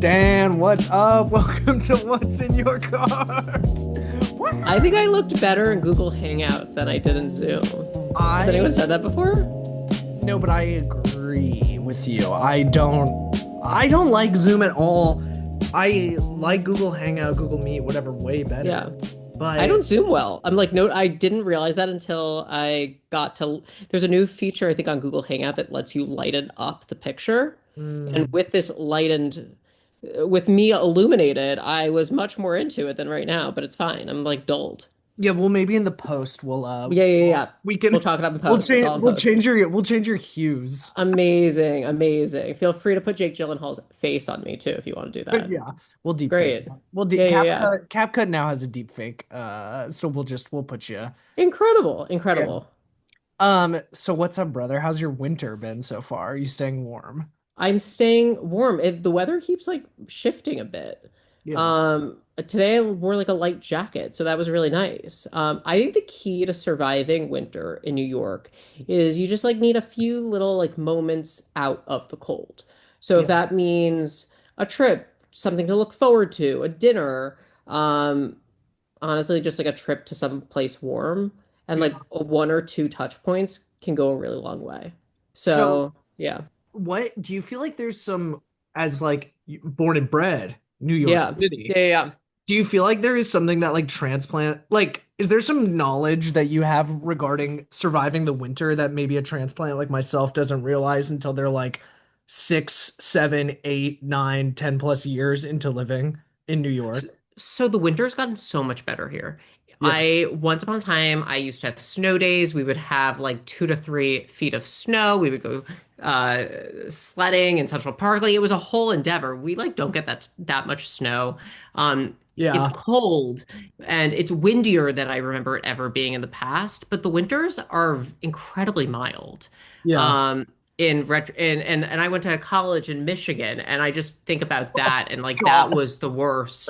Dan, what's up? Welcome to What's in Your Cart. I think I looked better in Google Hangout than I did in Zoom. Has I anyone said that before? no, but I agree with you. I don't like Zoom at all. I like Google Hangout, Google Meet, whatever, way better. Yeah. I But don't Zoom well. I'm like, no, I didn't realize that until I got to. There's a new feature, I think, on Google Hangout that lets you lighten up the picture. And mm, with this lightened, with me illuminated, I was much more into it than right now, but it's fine. I'm like dulled. yeah, well, maybe in the post we'll Yeah, yeah, yeah. we can We'll chalk it up in we'll post. It's change all in post. we'll change your hues. Amazing, amazing. Feel free to put Jake Gyllenhaal's face on me too if you want to do But that. yeah, we'll deep fake. Great. We'll Yeah, yeah, yeah. CapCut now has a deep fake. So we'll put you. Incredible, Yeah. incredible. So what's up, brother? How's your winter been so far? Are you staying warm? I'm staying warm. The weather keeps like shifting a bit. Yeah. Today I wore like a light jacket, so that was really nice. I think the key to surviving winter in New York is you just like need a few little like moments out of the cold. So if Yeah. that means a trip, something to look forward to, a dinner, um, honestly, just like a trip to some place warm and Yeah. like one or two touch points can go a really long way. So So yeah. what do you feel like there's some as like born and bred New York Yeah. City? Yeah, yeah, yeah. Do you feel like there is something that like transplant like is there some knowledge that you have regarding surviving the winter that maybe a transplant like myself doesn't realize until they're like 6, 7, 8, 9, 10 plus years into living in New S- York? So the winter's gotten so much better here. Yeah. Once upon a time, I used to have snow days. We would have like 2 to 3 feet of snow. We would go sledding in Central Park. Like it was a whole endeavor. We like don't get that much snow. Um, it's Yeah. cold and it's windier than I remember it ever being in the past, but the winters are incredibly mild. Yeah. Um, and I went to college in Michigan, and I just think about that, and like that God. was the worst.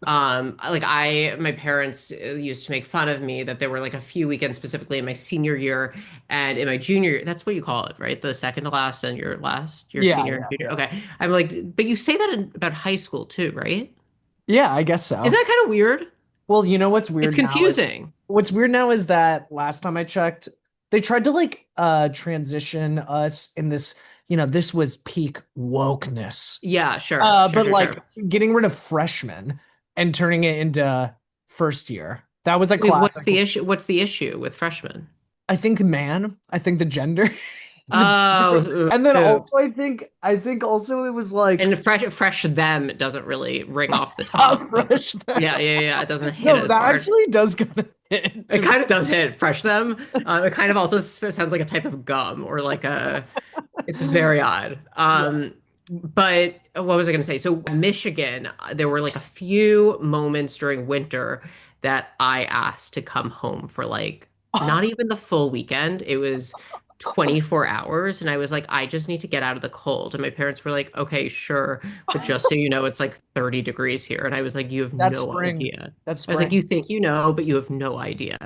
My parents used to make fun of me that there were like a few weekends specifically in my senior year and in my junior year. That's what you call it, right? The second to last and your last, your Yeah, senior and yeah, junior. yeah. Okay. I'm like, but you say that about high school too, right? Yeah, I guess Is so. that kind of weird? Well, you know It's confusing. what's weird now is that last time I checked, they tried to like transition us in this, this was peak wokeness. Yeah, sure, sure, But sure, like sure. getting rid of freshmen and turning it into first year. That was a Wait, what's classic. the issue? What's the issue with freshmen? I think the gender. the Oh, and then also oops. I think also it was like And fresh them doesn't really ring off the how top. fresh Yeah, that. yeah, yeah. It doesn't hit No, as that hard. actually does kind of hit It to kind of does hit fresh them. It kind of also sounds like a type of gum or like a. It's very odd. yeah. But what was I going to say? So Michigan, there were like a few moments during winter that I asked to come home for like not even the full weekend. It was 24 hours. And I was like, I just need to get out of the cold. And my parents were like, okay, sure. But just so you know, it's like 30 degrees here. And I was like, you have That's no spring. idea. That's I was like, you spring. think you know, but you have no idea.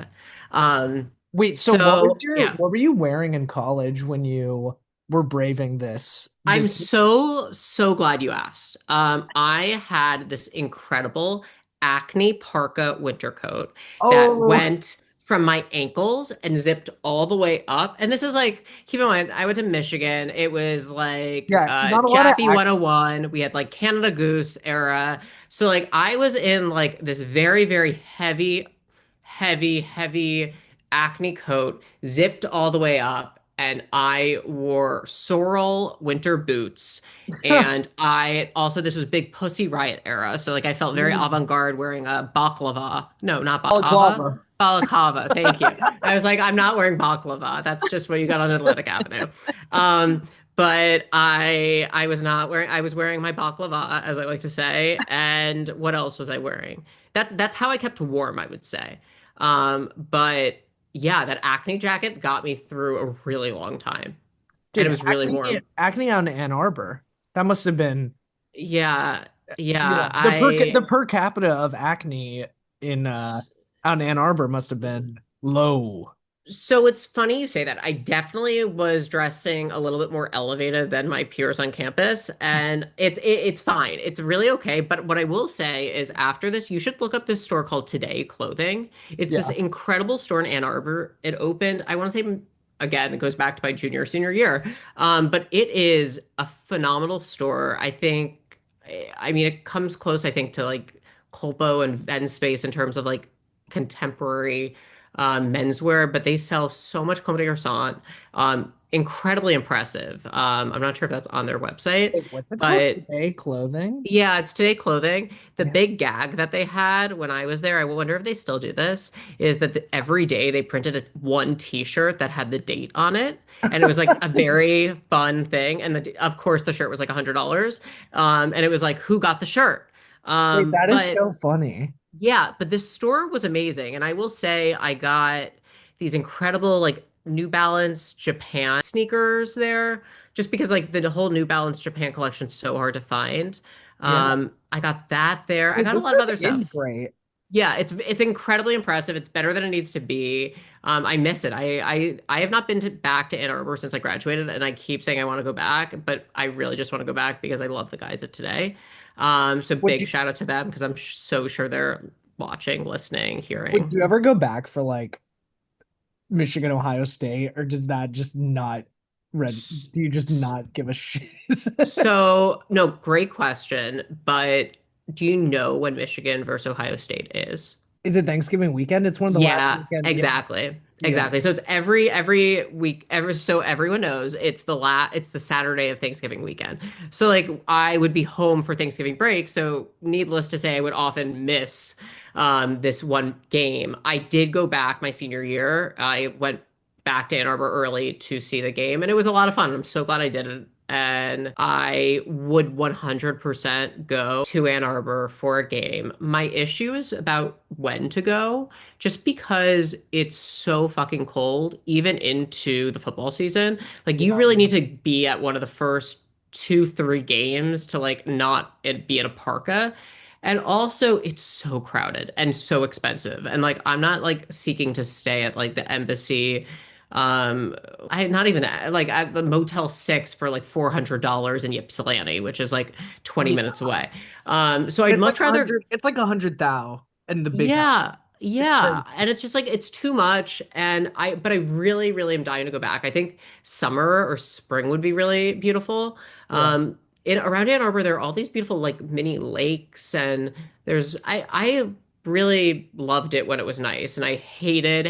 Um, Wait, so so yeah. what were you wearing in college when you were braving this I'm so glad you asked. I had this incredible Acne parka winter coat that Oh, went from my ankles and zipped all the way up. And this is like, keep in mind, I went to Michigan. It was like yeah, not a lot of Jappy acne. 101. We had like Canada Goose era. So like I was in like this very, very heavy Acne coat, zipped all the way up, and I wore sorrel winter boots. And I also, this was big Pussy Riot era. So like I felt very Mm, avant-garde wearing a baklava. No, not baklava. balaclava. Balaclava. Thank you. I was like, I'm not wearing baklava. That's just what you got on Atlantic Avenue. Um, but I was not wearing I was wearing my baklava, as I like to say. And what else was I wearing? That's how I kept warm, I would say. But yeah, that acne jacket got me through a really long time. And it Dude, was really warm. acne out in Ann Arbor. That must have been, Yeah. yeah, Yeah. the per capita of acne in S- out in Ann Arbor must have been low. So it's funny you say that. I definitely was dressing a little bit more elevated than my peers on campus, and it's fine. It's really okay. But what I will say is, after this, you should look up this store called Today Clothing. It's this Yeah. incredible store in Ann Arbor. It opened, I want to say, again, it goes back to my junior senior year. But it is a phenomenal store. I mean, it comes close, I think, to like Colpo and Space in terms of like contemporary menswear, but they sell so much Comme des Garçons. Incredibly impressive. I'm not sure if that's on their website, Wait, what's it called? but Today clothing? yeah, it's Today Clothing. The Yeah. big gag that they had when I was there, I wonder if they still do this, is that every day they printed one t-shirt that had the date on it. And it was like a very fun thing. And of course, the shirt was like $100. And it was like, who got the shirt? Wait, that is But so funny. yeah, but this store was amazing. And I will say I got these incredible like New Balance Japan sneakers there just because like the whole New Balance Japan collection is so hard to find. Yeah. I got that there. I Wait, got a this lot of stuff other is stuff. great. Yeah, it's incredibly impressive. It's better than it needs to be. I miss it. I have not been back to Ann Arbor since I graduated, and I keep saying I want to go back, but I really just want to go back because I love the guys at Today. So Would big you shout out to them because I'm so sure they're watching, listening, would hearing. you ever go back for like Michigan, Ohio State, or does that just not red? S- Do you just s- not give a shit? So, no, great question, but do you know when Michigan versus Ohio State is? Is it Thanksgiving weekend? It's one of the last Yeah, weekend. Yeah. exactly. Yeah. Exactly. So it's every week, so everyone knows it's the Saturday of Thanksgiving weekend. So like I would be home for Thanksgiving break, so needless to say I would often miss this one game. I did go back my senior year. I went back to Ann Arbor early to see the game and it was a lot of fun. I'm so glad I did it. And I would 100% go to Ann Arbor for a game. My issue is about when to go just because it's so fucking cold, even into the football season. Like, you really need Yeah. to be at one of the first two, 3 games to like not be in a parka. And also, it's so crowded and so expensive. And like, I'm not like seeking to stay at like the embassy. Um, I not even like at the Motel 6 for like $400 in Ypsilanti, which is like 20 Yeah. minutes away. So And I'd it's like much a rather hundred. It's like 100 thou in the big house. yeah, It's yeah. crazy. And it's just like it's too much. But I really, really am dying to go back. I think summer or spring would be really beautiful. Yeah. In around Ann Arbor, there are all these beautiful like mini lakes, and I really loved it when it was nice, and I hated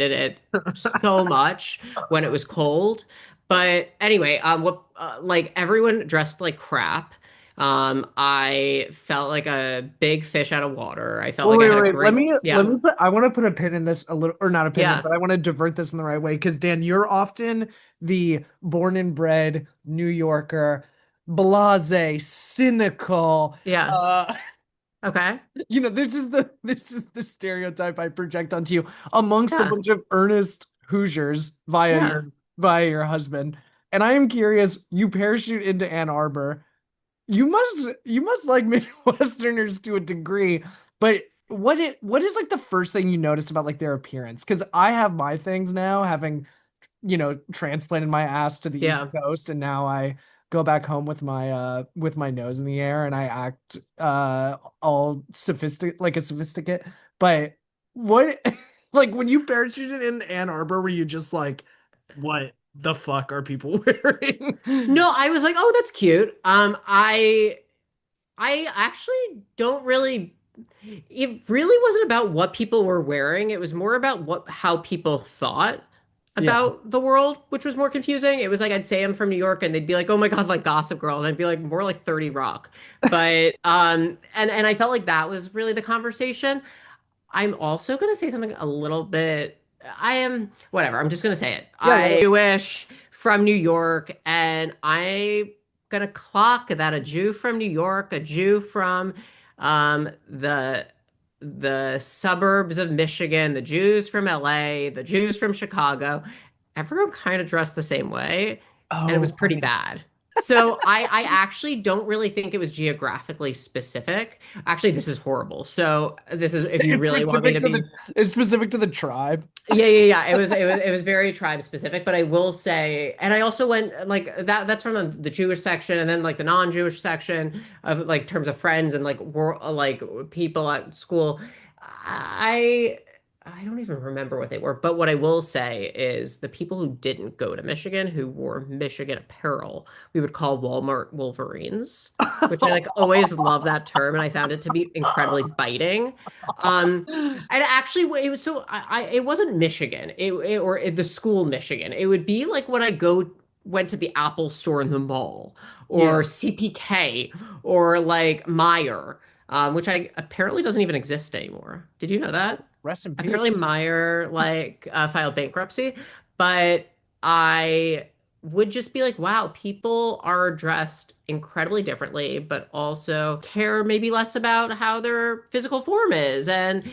it so much when it was cold. But anyway, what like everyone dressed like crap. I felt like a big fish out of water. I felt Wait, like I wait, had a wait. Let great, me let yeah, me put. I want to put a pin in this a little, or not a pin in, yeah, but I want to divert this in the right way because Dan, you're often the born and bred New Yorker, blasé, cynical. yeah. Uh, Okay. this is the stereotype I project onto you amongst a Yeah, bunch of earnest Hoosiers via yeah. your husband. And I am curious, you parachute into Ann Arbor. You must like Midwesterners to a degree, but what is like the first thing you noticed about like their appearance? Because I have my things now, having transplanted my ass to the East Yeah. Coast, and now I go back home with my nose in the air and I act all sophisticate. But what like when you parachuted in Ann Arbor, were you just like, what the fuck are people wearing? No, I was like, oh, that's cute. I actually don't really. It really wasn't about what people were wearing. It was more about how people thought Yeah. about the world, which was more confusing. It was like I'd say I'm from New York, and they'd be like, "Oh my God, like Gossip Girl," and I'd be like, "More like 30 Rock." But and I felt like that was really the conversation. I'm also going to say something a little bit. I am, whatever, I'm just going to say it. Yeah, I Jewish from New York, and I'm going to clock that a Jew from New York, a Jew from um, the the suburbs of Michigan, the Jews from LA, the Jews from Chicago, everyone kind of dressed the same way, and it was oh, pretty bad. So I actually don't really think it was geographically specific. Actually, this is horrible. So this is if you It's really want me specific to to be. the tribe. Yeah. It was very tribe specific, but I will say, and I also went like that. That's from the Jewish section, and then like the non-Jewish section of like terms of friends and like people at school. I I don't even remember what they were, but what I will say is the people who didn't go to Michigan, who wore Michigan apparel, we would call Walmart Wolverines, which I like always love that term, and I found it to be incredibly biting. Um, and actually, it was so it wasn't Michigan, the school Michigan. It would be like when I go went to the Apple store in the mall, Yeah. or CPK, or like Meyer, which I apparently doesn't even exist anymore. Did you know Oh, that? rest in Apparently peace. Meyer like filed bankruptcy, but I would just be like, wow, people are dressed incredibly differently, but also care maybe less about how their physical form is and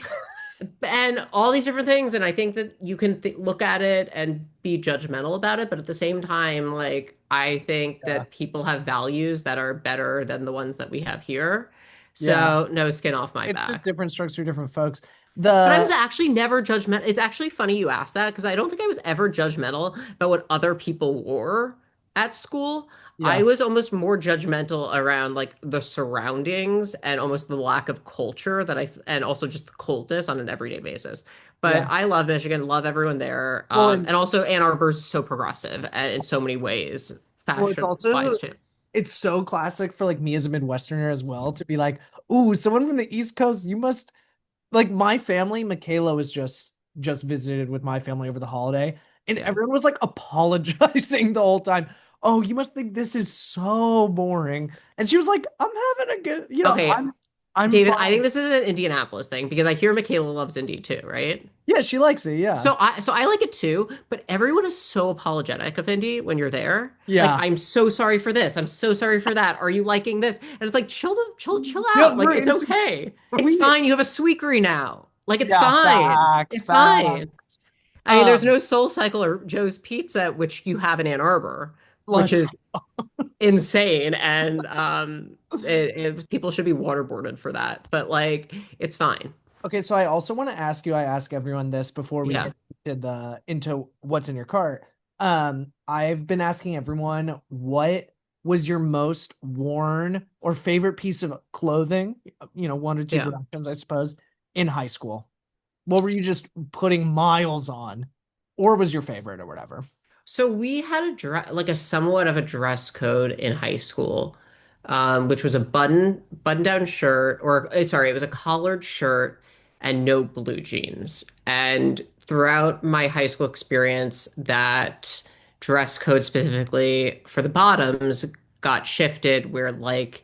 all these different things. And I think that you can look at it and be judgmental about it, but at the same time, like I think Yeah. that people have values that are better than the ones that we have here. Yeah. So no skin off my It's just back. different strokes for different folks. But I The was actually never judgmental. It's actually funny you asked that because I don't think I was ever judgmental about what other people wore at school. I yeah. was almost more judgmental around like the surroundings and almost the lack of culture and also just the coldness on an everyday basis. But Yeah. I love Michigan, love everyone there. Well, and And also Ann Arbor is so progressive in so many ways, it's fashion also wise too. it's so classic for like me as a Midwesterner as well to be like, "Ooh, someone from the East Coast, you must like my family, Michaela was just visited with my family over the holiday, and Yeah. everyone was like apologizing the whole time. Oh, you must think this is so boring. And she was like, I'm having a good, Okay, I'm David, I fine. think this is an Indianapolis thing because I hear Michaela loves Indy too, right? Yeah, she likes it. Yeah. So I like it too, but everyone is so apologetic of Indy when you're there. Like, Yeah. I'm so sorry for this. I'm so sorry for that. Are you liking this? And it's like, chill Yeah, out. Like, it's okay. It's we fine. You have a sweakery now. Like, it's yeah, fine. facts, It's fine. facts. I mean, there's Um, no Soul Cycle or Joe's Pizza, which you have in Ann Arbor, which let's is insane. And people should be waterboarded for that. But like, it's fine. Okay, so I also want to ask you, I ask everyone this before we Yeah. get into what's in your cart. I've been asking everyone what was your most worn or favorite piece of clothing, one or two Yeah. directions, I suppose, in high school. What were you just putting miles on? Or was your favorite or whatever? So we had like a somewhat of a dress code in high school, which was a button down shirt, or sorry, it was a collared shirt and no blue jeans. And throughout my high school experience, that dress code specifically for the bottoms got shifted where like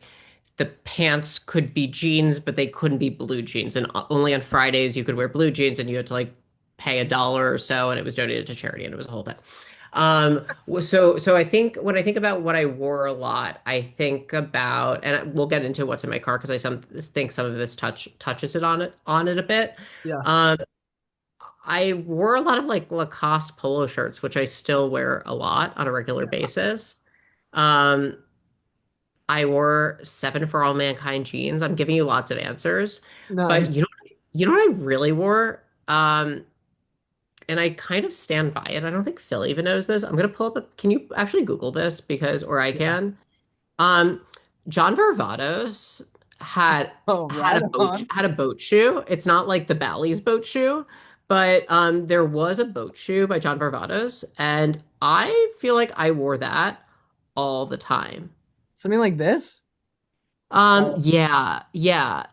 the pants could be jeans, but they couldn't be blue jeans. And only on Fridays you could wear blue jeans and you had to like pay $1 or so and it was donated to charity and it was a whole thing. So I think when I think about what I wore a lot, I think about, and we'll get into what's in my car because think some of this touches it on it a bit. Yeah. Um, I wore a lot of like Lacoste polo shirts, which I still wear a lot on a regular basis. Um, I wore Seven for All Mankind jeans. I'm giving you lots of answers, but Nice. you know what I really wore? And I kind of stand by it. I don't think Phil even knows this. I'm gonna pull up can you actually Google this or I Yeah. can. Um, John Varvatos Oh, right on. had a boat shoe. It's not like the Bally's boat shoe, but there was a boat shoe by John Varvatos, and I feel like I wore that all the time. Something like this? Oh, Yeah,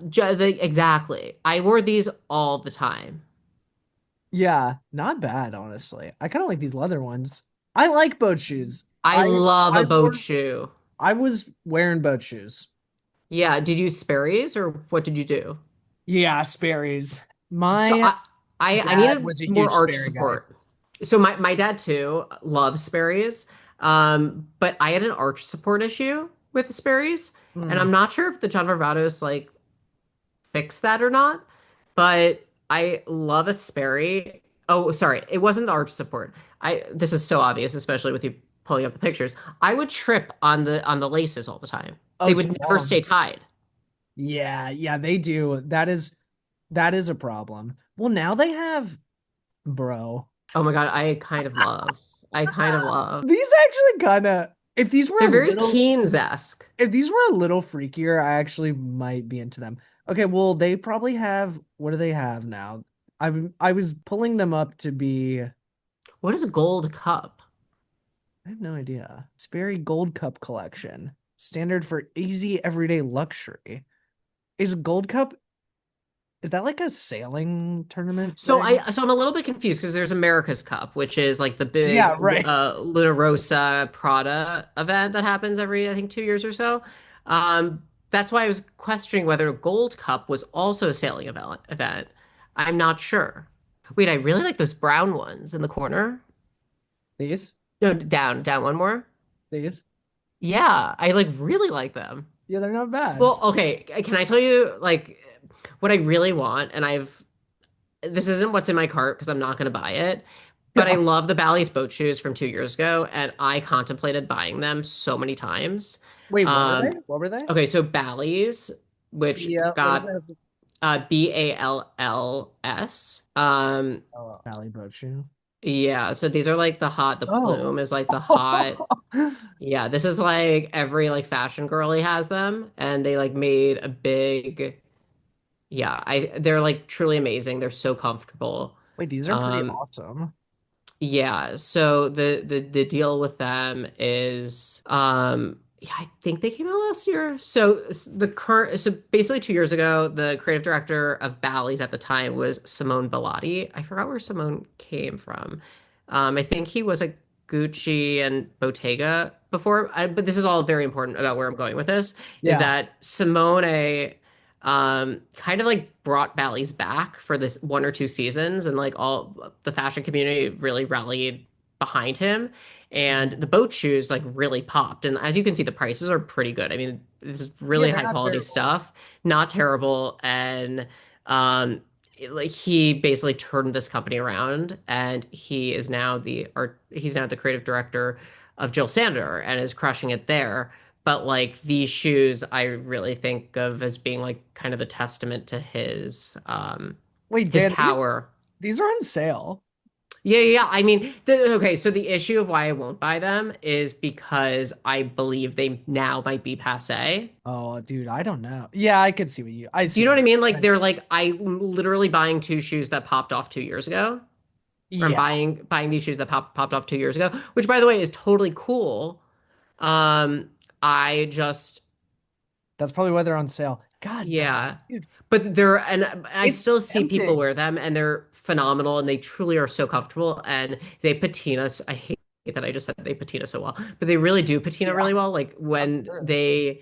exactly. I wore these all the time. yeah, not bad, honestly. I kind of like these leather ones. I like boat shoes. I I love I a boat wore shoe. I was wearing boat shoes. Yeah, did you use Sperry's or what did you do? Yeah, Sperry's. So My I dad needed was a more huge arch Sperry guy. support. So my dad too loves Sperry's. But I had an arch support issue with the Sperry's, and Mm. I'm not sure if the John Varvatos like fixed that or not, but I love a Sperry. Oh, sorry, it wasn't the arch support. I This is so obvious, especially with you pulling up the pictures. I would trip on the laces all the time. Oh, They to would never stay them. tied. Yeah, yeah, they do. That is a problem. Well, now they have, bro. Oh my God, I kind of love. I kind of love. These actually kind of, if these were They're a very little, Keynes-esque. if these were a little freakier, I actually might be into them. Okay, well, they probably have, what do they have now? I was pulling them up to be, I What is a gold cup? have no idea. Sperry Gold Cup collection, standard for easy everyday luxury. Is Gold Cup, is that like a sailing tournament thing? So I'm a little bit confused because there's America's Cup, which is like the big Yeah, right. Luna Rossa Prada event that happens every, I think, 2 years or so. That's why I was questioning whether Gold Cup was also a sailing event. I'm not sure. Wait, I really like those brown ones in the corner. These, No, down one more. these. Yeah, I like really like them. Yeah, they're not bad. Well, okay, can I tell you like what I really want? And this isn't what's in my cart because I'm not going to buy it, but I Yeah. love the Bally's boat shoes from 2 years ago, and I contemplated buying them so many times. Wait, what were Um, they? What were they? okay, so Bally's, which Yeah, what is got that? Balls. Oh, Valley Boat Shoe. Yeah, so these are like the Oh. plume is like the hot. Yeah, this is like every like fashion girly has them, and they like made a big. Yeah, they're like truly amazing. They're so comfortable. Wait, these are pretty Um, awesome. yeah, so the deal with them is yeah, I think they came out last year. So basically 2 years ago, the creative director of Bally's at the time was Simone Bellotti. I forgot where Simone came from. I think he was at Gucci and Bottega before, but this is all very important about where I'm going with this, is Yeah. that Simone kind of like brought Bally's back for this 1 or 2 seasons, and like all the fashion community really rallied behind him, and the boat shoes like really popped, and as you can see the prices are pretty good. I mean, this is Yeah, really they're high not quality terrible. stuff, not terrible. And um like he basically turned this company around, and he's now the creative director of Jill Sander and is crushing it there. But like these shoes, I really think of as being like kind of a testament to Wait, his Dan, these power. these are on sale. Yeah, yeah, yeah. I mean, okay, so the issue of why I won't buy them is because I believe they now might be passé. Oh, dude, I don't know. Yeah, I could see what you I Do see you know what what I mean? Like you they're like I'm literally buying two shoes that popped off 2 years ago. Or I'm Yeah, buying these shoes that popped off 2 years ago, which by the way is totally cool. I just that's probably why they're on sale. God dang, Yeah. dude, But and I it's still see people tempting. wear them, and they're phenomenal, and they truly are so comfortable, and they patina. I hate that I just said they patina so well, but they really do patina Yeah, really well. Like that's when true.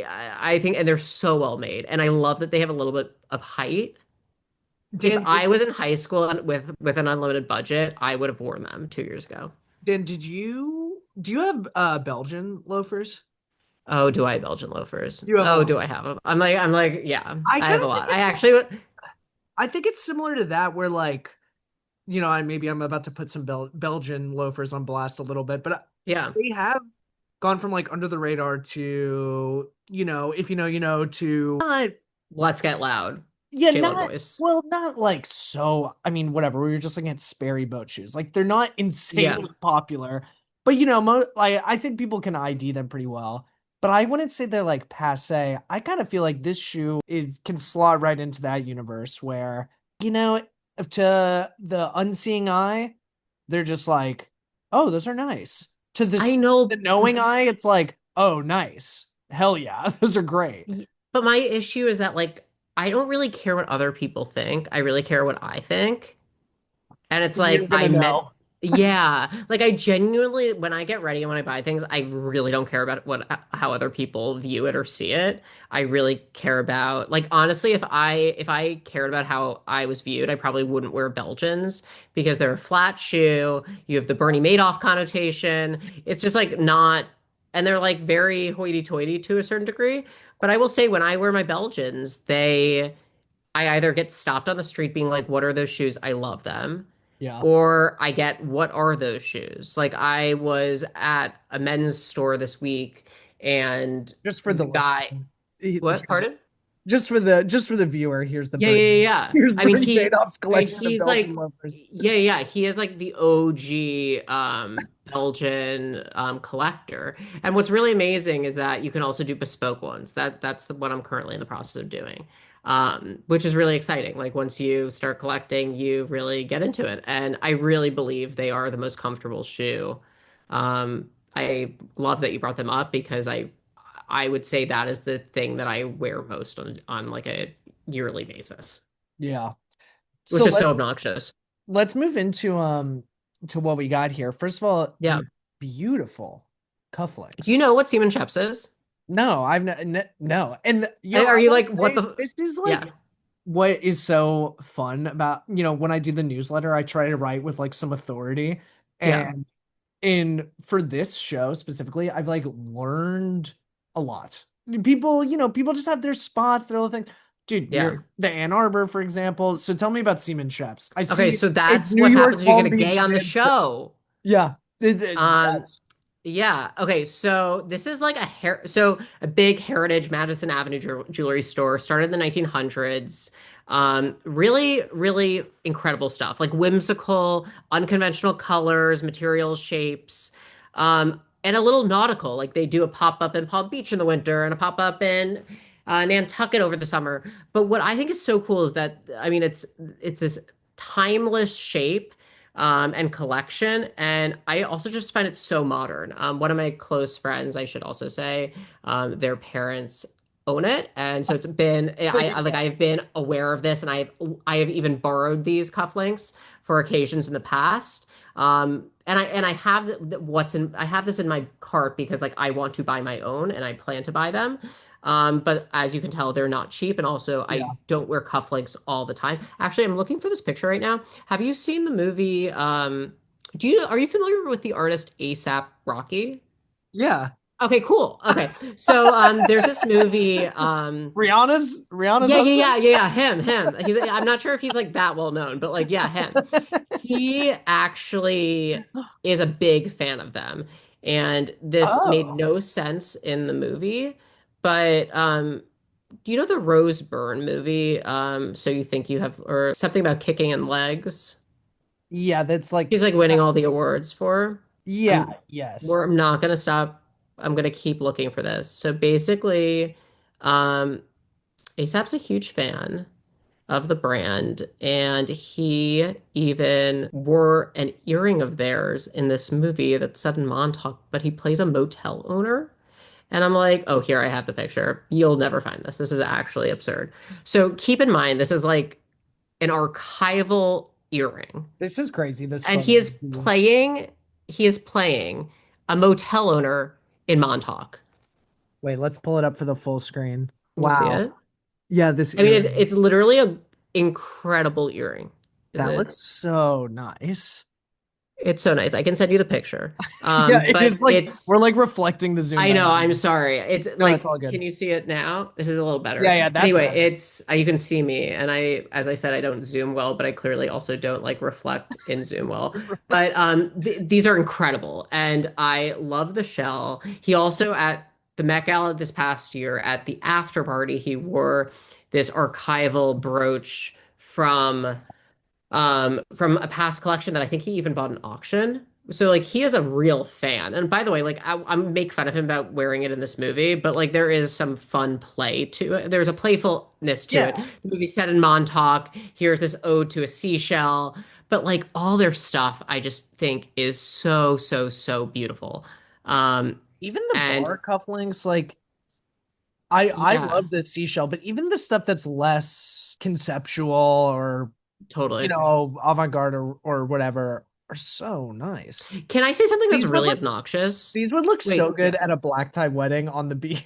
I think, and they're so well made, and I love that they have a little bit of height. If Dan, I was in high school and with an unlimited budget, I would have worn them 2 years ago. did you do you have Belgian loafers? Oh, do I Belgian loafers? You have a Oh, lot. do I have them? yeah, I I kind have a of think lot. it's I think it's similar to that where like maybe I'm about to put some Belgian loafers on blast a little bit, but Yeah. they have gone from like under the radar to, if to not, Let's get loud. yeah, J-Lo not, voice. well, not like so, I mean, whatever. We were just looking at Sperry boat shoes. Like they're not Yeah. insanely popular, but like I think people can ID them pretty well. But I wouldn't say they're like passe. I kind of feel like this shoe is can slot right into that universe where, you know, to the unseeing eye, they're just like, oh, those are nice. To I the know, knowing eye, it's like, oh, nice. Hell yeah, those are great. but my issue is that like I don't really care what other people think. I really care what I think. And it's You're like gonna know. yeah, like I genuinely, when I get ready and when I buy things, I really don't care about how other people view it or see it. I really care about, like, honestly, if I cared about how I was viewed, I probably wouldn't wear Belgians because they're a flat shoe. You have the Bernie Madoff connotation. It's just like not, and they're like very hoity-toity to a certain degree. But I will say when I wear my Belgians, I either get stopped on the street being like, "What are those shoes? I love them." Yeah. or I get what are those shoes? Like I was at a men's store this week and Just for the the guy, listener. what, Here's pardon? just for the viewer, Yeah, yeah, yeah, yeah. Here's I mean, Bernie Madoff's collection of he's Belgian like, loafers. yeah, yeah. He is like the OG Belgian collector. And what's really amazing is that you can also do bespoke ones. What I'm currently in the process of doing, which is really exciting. Like once you start collecting, you really get into it. And I really believe they are the most comfortable shoe. I love that you brought them up because I would say that is the thing that I wear most on like a yearly basis, Yeah. which So is so obnoxious. let's move into to what we got here. First of all, Yeah. these beautiful Do you cufflinks. know what Seaman Sheps is? No, no. And Are I you gotta like, what say, the? this is Yeah. like what is so fun about, when I do the newsletter, I try to write with like some authority. Yeah. And in for this show specifically, I've like learned a lot. People just have their spots, their little thing. Dude, Yeah. you're the Ann Arbor, for example. So tell me about Seaman Sheps. I Okay. see So it's that's New what happens York, when you get Palm a gay Beach, on the mid. show. Yeah. Um, Yes. Yeah. Okay. So this is like a big Heritage Madison Avenue jewelry store started in the 1900s. Really, really incredible stuff, like whimsical, unconventional colors, materials, shapes, and a little nautical. Like they do a pop up in Palm Beach in the winter and a pop up in Nantucket over the summer. But what I think is so cool is that I mean, it's this timeless shape and collection. And I also just find it so modern. One of my close friends, I should also say, their parents own it, and so it's been I've been aware of this, and I have even borrowed these cufflinks for occasions in the past. And I have I have this in my cart because like I want to buy my own and I plan to buy them. But as you can tell, they're not cheap, and also I Yeah. don't wear cufflinks all the time. Actually, I'm looking for this picture right now. Have you seen the movie? Are you familiar with the artist ASAP Rocky? Yeah. Okay, cool. Okay. So there's this movie. Rihanna's Yeah, yeah, husband? yeah, yeah, yeah. Him. I'm not sure if he's like that well known, but like, yeah, him. He actually is a big fan of them. And this made Oh. no sense in the movie, but do you know the Rose Byrne movie? So you think you have, or something about kicking in legs? Yeah, that's like He's like winning all the awards for. yeah, I'm yes. where I'm not gonna stop. I'm gonna keep looking for this. So basically, um, ASAP's a huge fan of the brand, and he even wore an earring of theirs in this movie that's set in Montauk, but he plays a motel owner. And I'm like, oh, here I have the picture. You'll never find this. This is actually absurd. So keep in mind, this is like an archival earring. This is crazy, this And photo. he is playing a motel owner in Montauk. Wait, let's pull it up for the full screen. Can you see Wow. it? Yeah, this I mean, earring. it's literally a incredible earring. Is That it? looks so nice. It's so nice. I can send you the picture. Yeah, it But is like we're like reflecting the zoomed I out know, I'm image. sorry. It's No, it's like, all can good. you see it now? This is a little Yeah, better. yeah, that's Anyway, better. you can see me, and as I said, I don't zoom well, but I clearly also don't like reflect in zoom well. But these are incredible, and I love the shell. He also at the Met Gala this past year at the after party, he wore this archival brooch from a past collection that I think he even bought an auction. So like he is a real fan. And by the way, like I make fun of him about wearing it in this movie, but like there is some fun play to it. There's a playfulness to it. Yeah. The movie's set in Montauk. Here's this ode to a seashell, but like all their stuff, I just think is so so so beautiful. Um, Even the and bar cufflinks, like I yeah, love the seashell, but even the stuff that's less conceptual or totally. avant-garde or whatever are so nice. Can I say something that's These would really look obnoxious? these would look so Wait, good yeah. at a black tie wedding on the beach.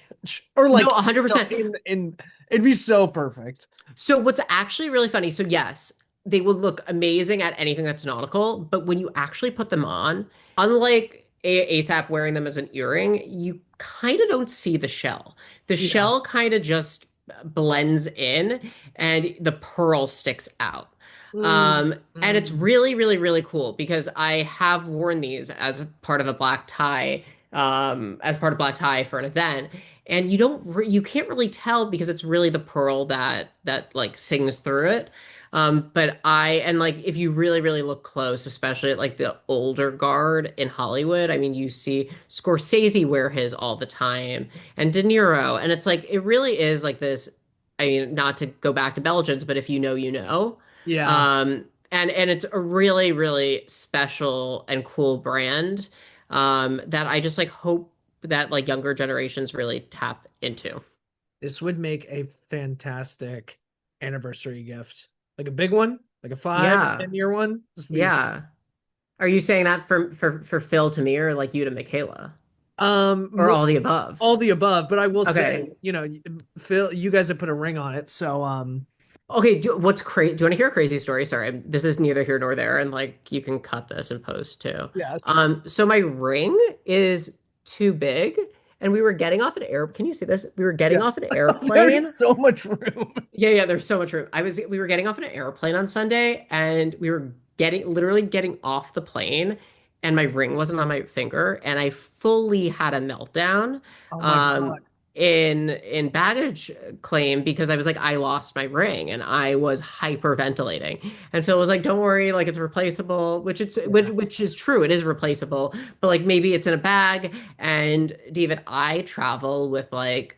Or No, like, 100%. in it'd be so perfect. So what's actually really funny, so yes, they will look amazing at anything that's nautical, but when you actually put them on, unlike ASAP wearing them as an earring, you kind of don't see the shell. The Yeah. shell kind of just blends in and the pearl sticks out. Mm, And it's mm. really, really, really cool because I have worn these as part of a black tie, as part of black tie for an event. And you can't really tell because it's really the pearl that like sings through it. And like if you really, really look close, especially at like the older guard in Hollywood, I mean, you see Scorsese wear his all the time and De Niro. And it's like it really is like this. I mean, not to go back to Belgians, but if you know, you know. Yeah, And it's a really, really special and cool brand that I just like hope that like younger generations really tap into. this would make a fantastic anniversary gift. Like a big one, like a five or Yeah, 10 year one. This would be yeah. Are you saying that for Phil to me or like you to Michaela or mo all the above? all the above, but I will Okay. say, Phil, you guys have put a ring on it, so Okay, what's crazy? Do you want to hear a crazy story? Sorry, this is neither here nor there, and like you can cut this and post too. yeah, sure. So my ring is too big, and we were getting off an air. Can you see this? We were Yeah. getting off an There's airplane. so much room. Yeah, there's so much room. We were getting off an airplane on Sunday and we were literally getting off the plane and my ring wasn't on my finger and I fully had a meltdown Oh my um God. in baggage claim because I was like I lost my ring and I was hyperventilating. And Phil was like don't worry like it's replaceable, Yeah. which is true. It is replaceable, but like maybe it's in a bag and David I travel with like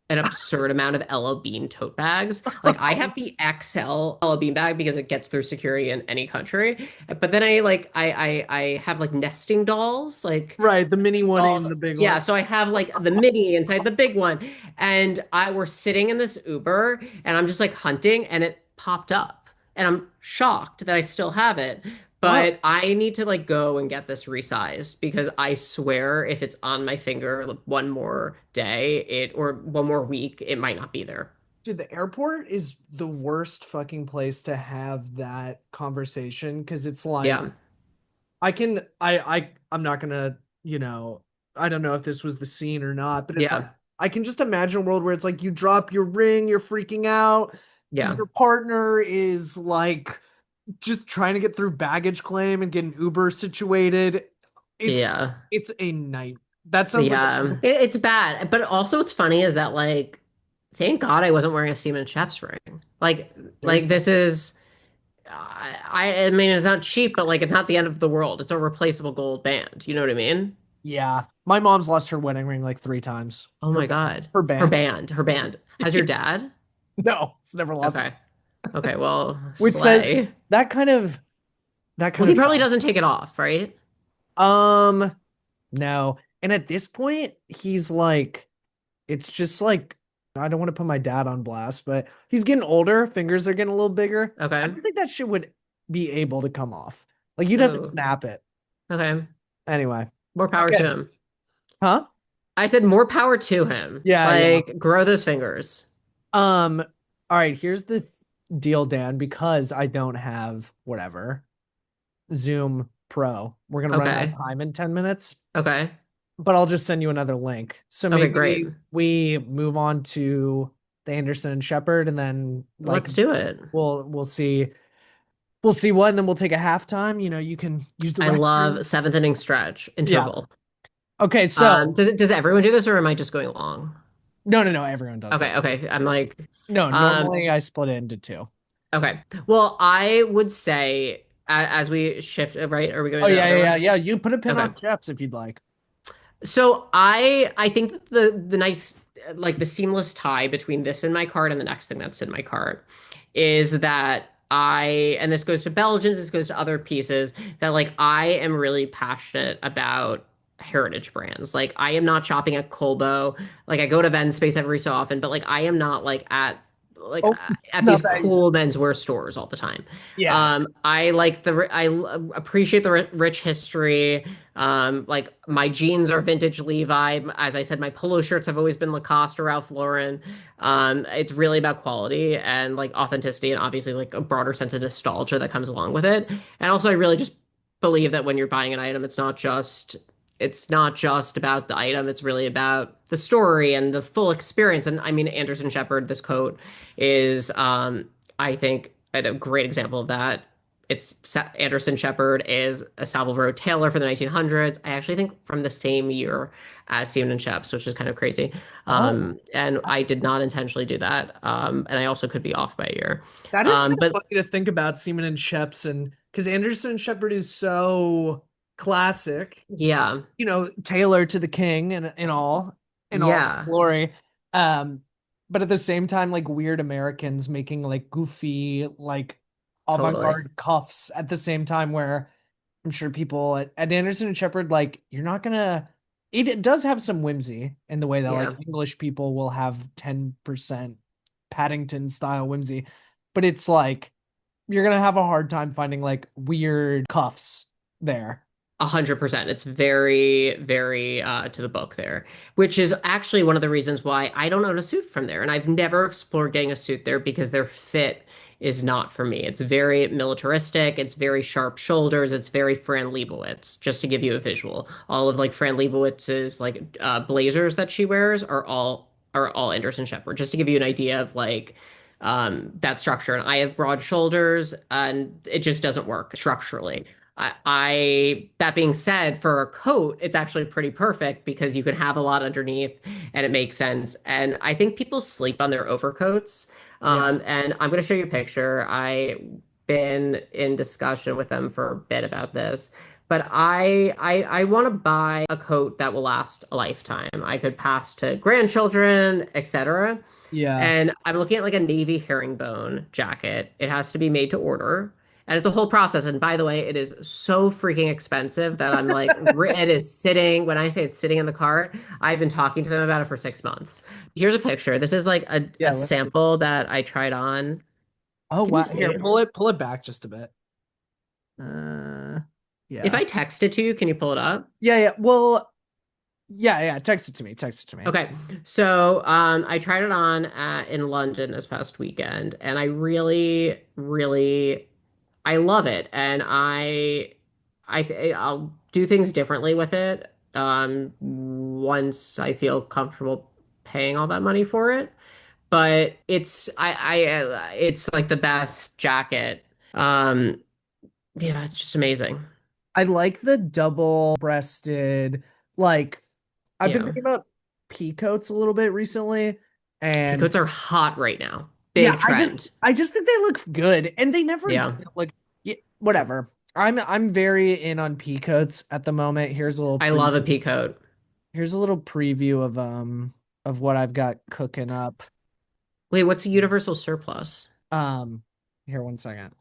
an absurd amount of LL Bean tote bags. Like I have the XL LL Bean bag because it gets through security in any country. But then I have like nesting dolls, like Right, the mini one dolls. and the big Yeah, one. so I have like the mini inside the big one. And I were sitting in this Uber and I'm just like hunting and it popped up. And I'm shocked that I still have it. Wow. But I need to like go and get this resized because I swear if it's on my finger like, one more day, it or one more week, it might not be there. Dude, the airport is the worst fucking place to have that conversation because it's like Yeah. I'm not gonna, I don't know if this was the scene or not, but it's like Yeah. I can just imagine a world where it's like you drop your ring, you're freaking out, Yeah. your partner is like just trying to get through baggage claim and get an Uber situated. It's Yeah. it's a night. That sounds like Yeah. It's bad. But also what's funny is that like thank God I wasn't wearing a Seaman Chaps ring. Like seriously. this is I mean it's not cheap, but like it's not the end of the world. It's a replaceable gold band. You know what I mean? Yeah. My mom's lost her wedding ring like 3 times. Oh Her my band. God. Her band. Her band. Has your dad? No, it's never lost it. Okay. Okay, well, Which says slay. that kind of that Well, kind he of probably tracks. doesn't take it off, right? Um, no. And at this point, he's like, it's just like, I don't want to put my dad on blast, but he's getting older. Fingers are getting a little bigger. I Okay. don't think that shit would be able to come off. Like you'd have to Oh, snap it. okay. Anyway. More power to Okay. him. Huh? I said more power to him. Yeah, yeah. Like, grow those fingers. Um, all right, here's the deal, Dan, because I don't have whatever Zoom Pro. We're gonna run out of Okay. time in 10 minutes, Okay. but I'll just send you another link. So Okay, great. maybe we move on to the Anderson and Shepard, and then like Let's do it. we'll see what, and then we'll take a halftime. You can use the I restroom. love seventh inning stretch Yeah. interval. Okay, so Does everyone do this or am I just going long? no, everyone does this. Okay. I'm like, No, um, normally I split it into two. okay. Well, I would say as we shift, right? Are we going Oh to the yeah, other yeah, yeah, one? yeah. You put a pin Okay. on Chaps if you'd like. So I think that the nice like the seamless tie between this in my card and the next thing that's in my card is that I and this goes to Belgians, this goes to other pieces that like I am really passionate about heritage brands. Like I am not shopping at Colbo. Like I go to Venn Space every so often, but like I am not like Oh, at not these that easy. cool menswear stores all the time. Yeah. I like appreciate the rich history. Like my jeans are vintage Levi. As I said, my polo shirts have always been Lacoste or Ralph Lauren. It's really about quality and like authenticity and obviously like a broader sense of nostalgia that comes along with it. And also I really just believe that when you're buying an item, it's not just about the item, it's really about the story and the full experience. And I mean Anderson Shepard, this coat is I think and a great example of that. Anderson Shepard is a Savile Row tailor for the 1900s. I actually think from the same year as Seaman and Sheps, which is kind of crazy. Oh, And I that's did not intentionally do that. And I also could be off by a year. that is kind of But funny to think about Seaman and Sheps and because Anderson and Shepard is so classic, yeah, Taylor to the king and in all yeah, glory. Um, but at the same time, like weird Americans making like goofy, like totally. avant-garde cuffs at the same time where I'm sure people at Anderson and Shepard, like, you're not gonna it does have some whimsy in the way that like Yeah. English people will have 10% Paddington style whimsy, but it's like you're gonna have a hard time finding like weird cuffs there. 100%. It's very, very to the book there, which is actually one of the reasons why I don't own a suit from there. And I've never explored getting a suit there because their fit is not for me. It's very militaristic. It's very sharp shoulders. It's very Fran Lebowitz, just to give you a visual. All of like Fran Lebowitz's like blazers that she wears are all Anderson Shepard, just to give you an idea of like that structure. And I have broad shoulders and it just doesn't work structurally. That being said, for a coat, it's actually pretty perfect because you can have a lot underneath and it makes sense. And I think people sleep on their overcoats. Yeah. And I'm going to show you a picture. I've been in discussion with them for a bit about this, but I want to buy a coat that will last a lifetime. I could pass to grandchildren, etc. Yeah. And I'm looking at like a navy herringbone jacket. It has to be made to order. And it's a whole process. And by the way, it is so freaking expensive that I'm like, it is sitting, when I say it's sitting in the cart, I've been talking to them about it for 6 months. Here's a picture. This is like a Yeah, let's see. sample that I tried on. Oh Can you wow. Here, see? pull it back just a bit. Uh If yeah. I text it to you, can you pull it up? Yeah, yeah. Well, yeah, yeah. Text it to me. Text it to me. Okay, so I tried it on in London this past weekend, and I really, really I love it, and I'll do things differently with it once I feel comfortable paying all that money for it. But it's like the best jacket. Yeah, it's just amazing. I like the double-breasted, like I've been Yeah, thinking about pea coats a little bit recently, and peacoats are hot right now. yeah, Big I just trend. I just think they look good, and they never Yeah, like whatever. I'm very in on pea coats at the moment. I love a peacoat. Here's a little preview of what I've got cooking up. Wait, what's a universal surplus? Um, Here, one second.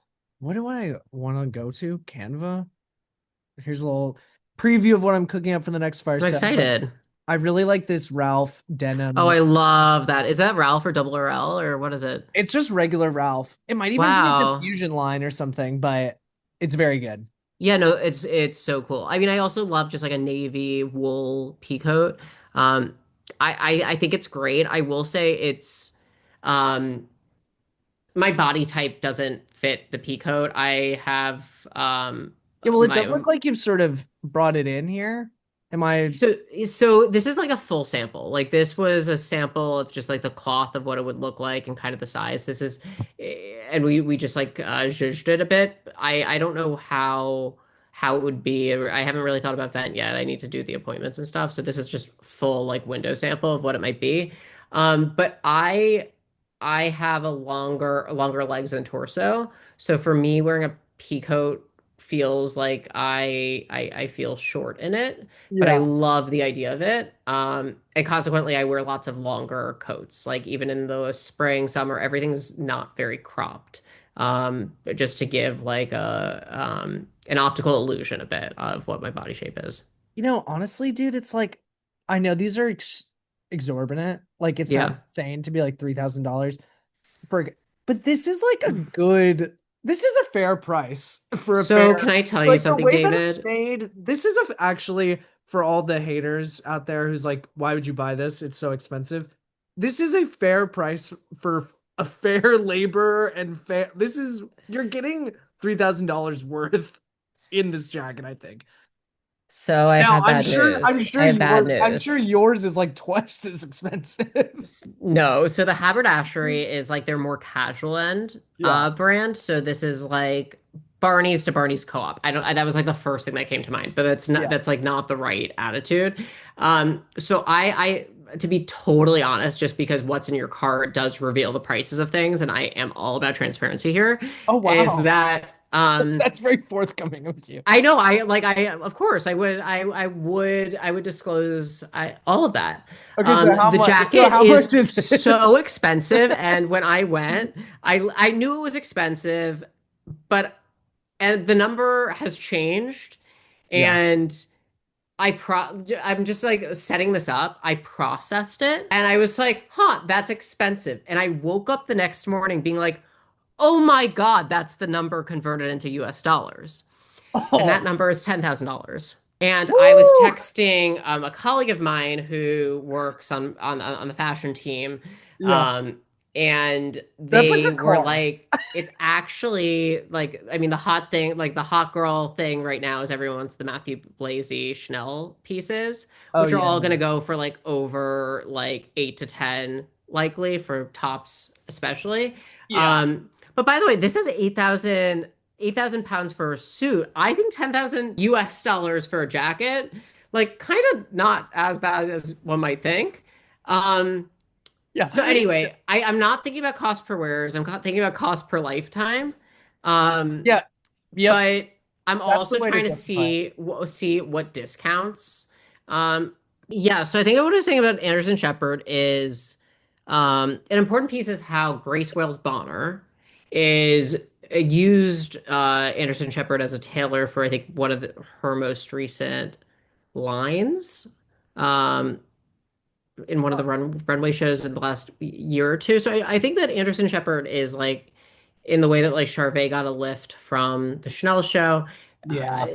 What do I want to go to? Canva? Here's a little preview of what I'm cooking up for the next I'm fireside. But excited. I really like this Ralph Oh, denim. I love that. Is that Ralph or Double RL or what is it? It's just regular Ralph. It might even be a Wow. diffusion line or something, but it's very good. Yeah, no, it's so cool. I mean, I also love just like a navy wool peacoat. Um, I think it's great. I will say it's um my body type doesn't fit the peacoat. I have Yeah, well, it does my look like you've sort of brought it in here. Am I? so this is like a full sample. Like this was a sample of just like the cloth of what it would look like and kind of the size. This is and we just like zhuzhed it a bit. I don't know how it would be. I haven't really thought about that yet. I need to do the appointments and stuff. So this is just full like window sample of what it might be. But I have a longer legs than torso. So for me, wearing a pea coat feels like I feel short in it, but I Yeah. love the idea of it. And consequently, I wear lots of longer coats. Like even in the spring, summer, everything's not very cropped. But just to give like a an optical illusion a bit of what my body shape is. Honestly, dude, it's like I know these are exorbitant. Like it sounds Yeah. insane to be like $3,000 for, but this is like a good. This is a fair price for a So fair, can I tell you like the something, way that it's David? made. This is actually for all the haters out there who's like, why would you buy this? It's so expensive. This is a fair price for a fair labor and fair. You're getting $3,000 worth in this jacket, I think. So I Now, have bad I'm news. sure I have bad I'm sure news. yours is like twice as expensive. No, so the haberdashery is like their more casual end Yeah. brand. So this is like Barney's to Barney's Co-op. That was like the first thing that came to mind, but Yeah. that's like not the right attitude. So I to be totally honest, just because what's in your cart does reveal the prices of things, and I am all about transparency here, Oh, is wow. that That's very forthcoming of you. I know I of course I would disclose all of that. Okay, so how The much? So jacket how is much is it? so expensive, and when I went, I knew it was expensive, but and the number has changed, Yeah. and I'm just like setting this up. I processed it, and I was like, huh, that's expensive, and I woke up the next morning being like, oh my God, that's the number converted into US dollars. And that Oh. number is $10,000. And I was Woo! texting a colleague of mine who works on the fashion team, Yeah. um, and That's like they a were car. like, "It's actually like, I mean, the hot thing, like the hot girl thing right now is everyone's the Matthew Blazy Chanel pieces, Oh which are yeah. all going to go for like over like 8 to 10, likely for tops especially." Yeah. But by the way, this is 8,000 pounds for a suit. I think 10,000 US dollars for a jacket, like kind of not as bad as one might think. Um, so Yeah. anyway, I'm not thinking about cost per wears. Thinking about cost per lifetime. Um, Yeah. Yep. but I'm That's the also way to trying to justify it. see what discounts. Um, yeah, so I think what I was saying about Anderson Shepard is an important piece is how Grace Wales Bonner is used Anderson Shepard as a tailor for I think one of her most recent lines. Um, in one of the runway shows in the last year or two. So I think that Anderson Shepard is like in the way that like Charvet got a lift from the Chanel show. Yeah.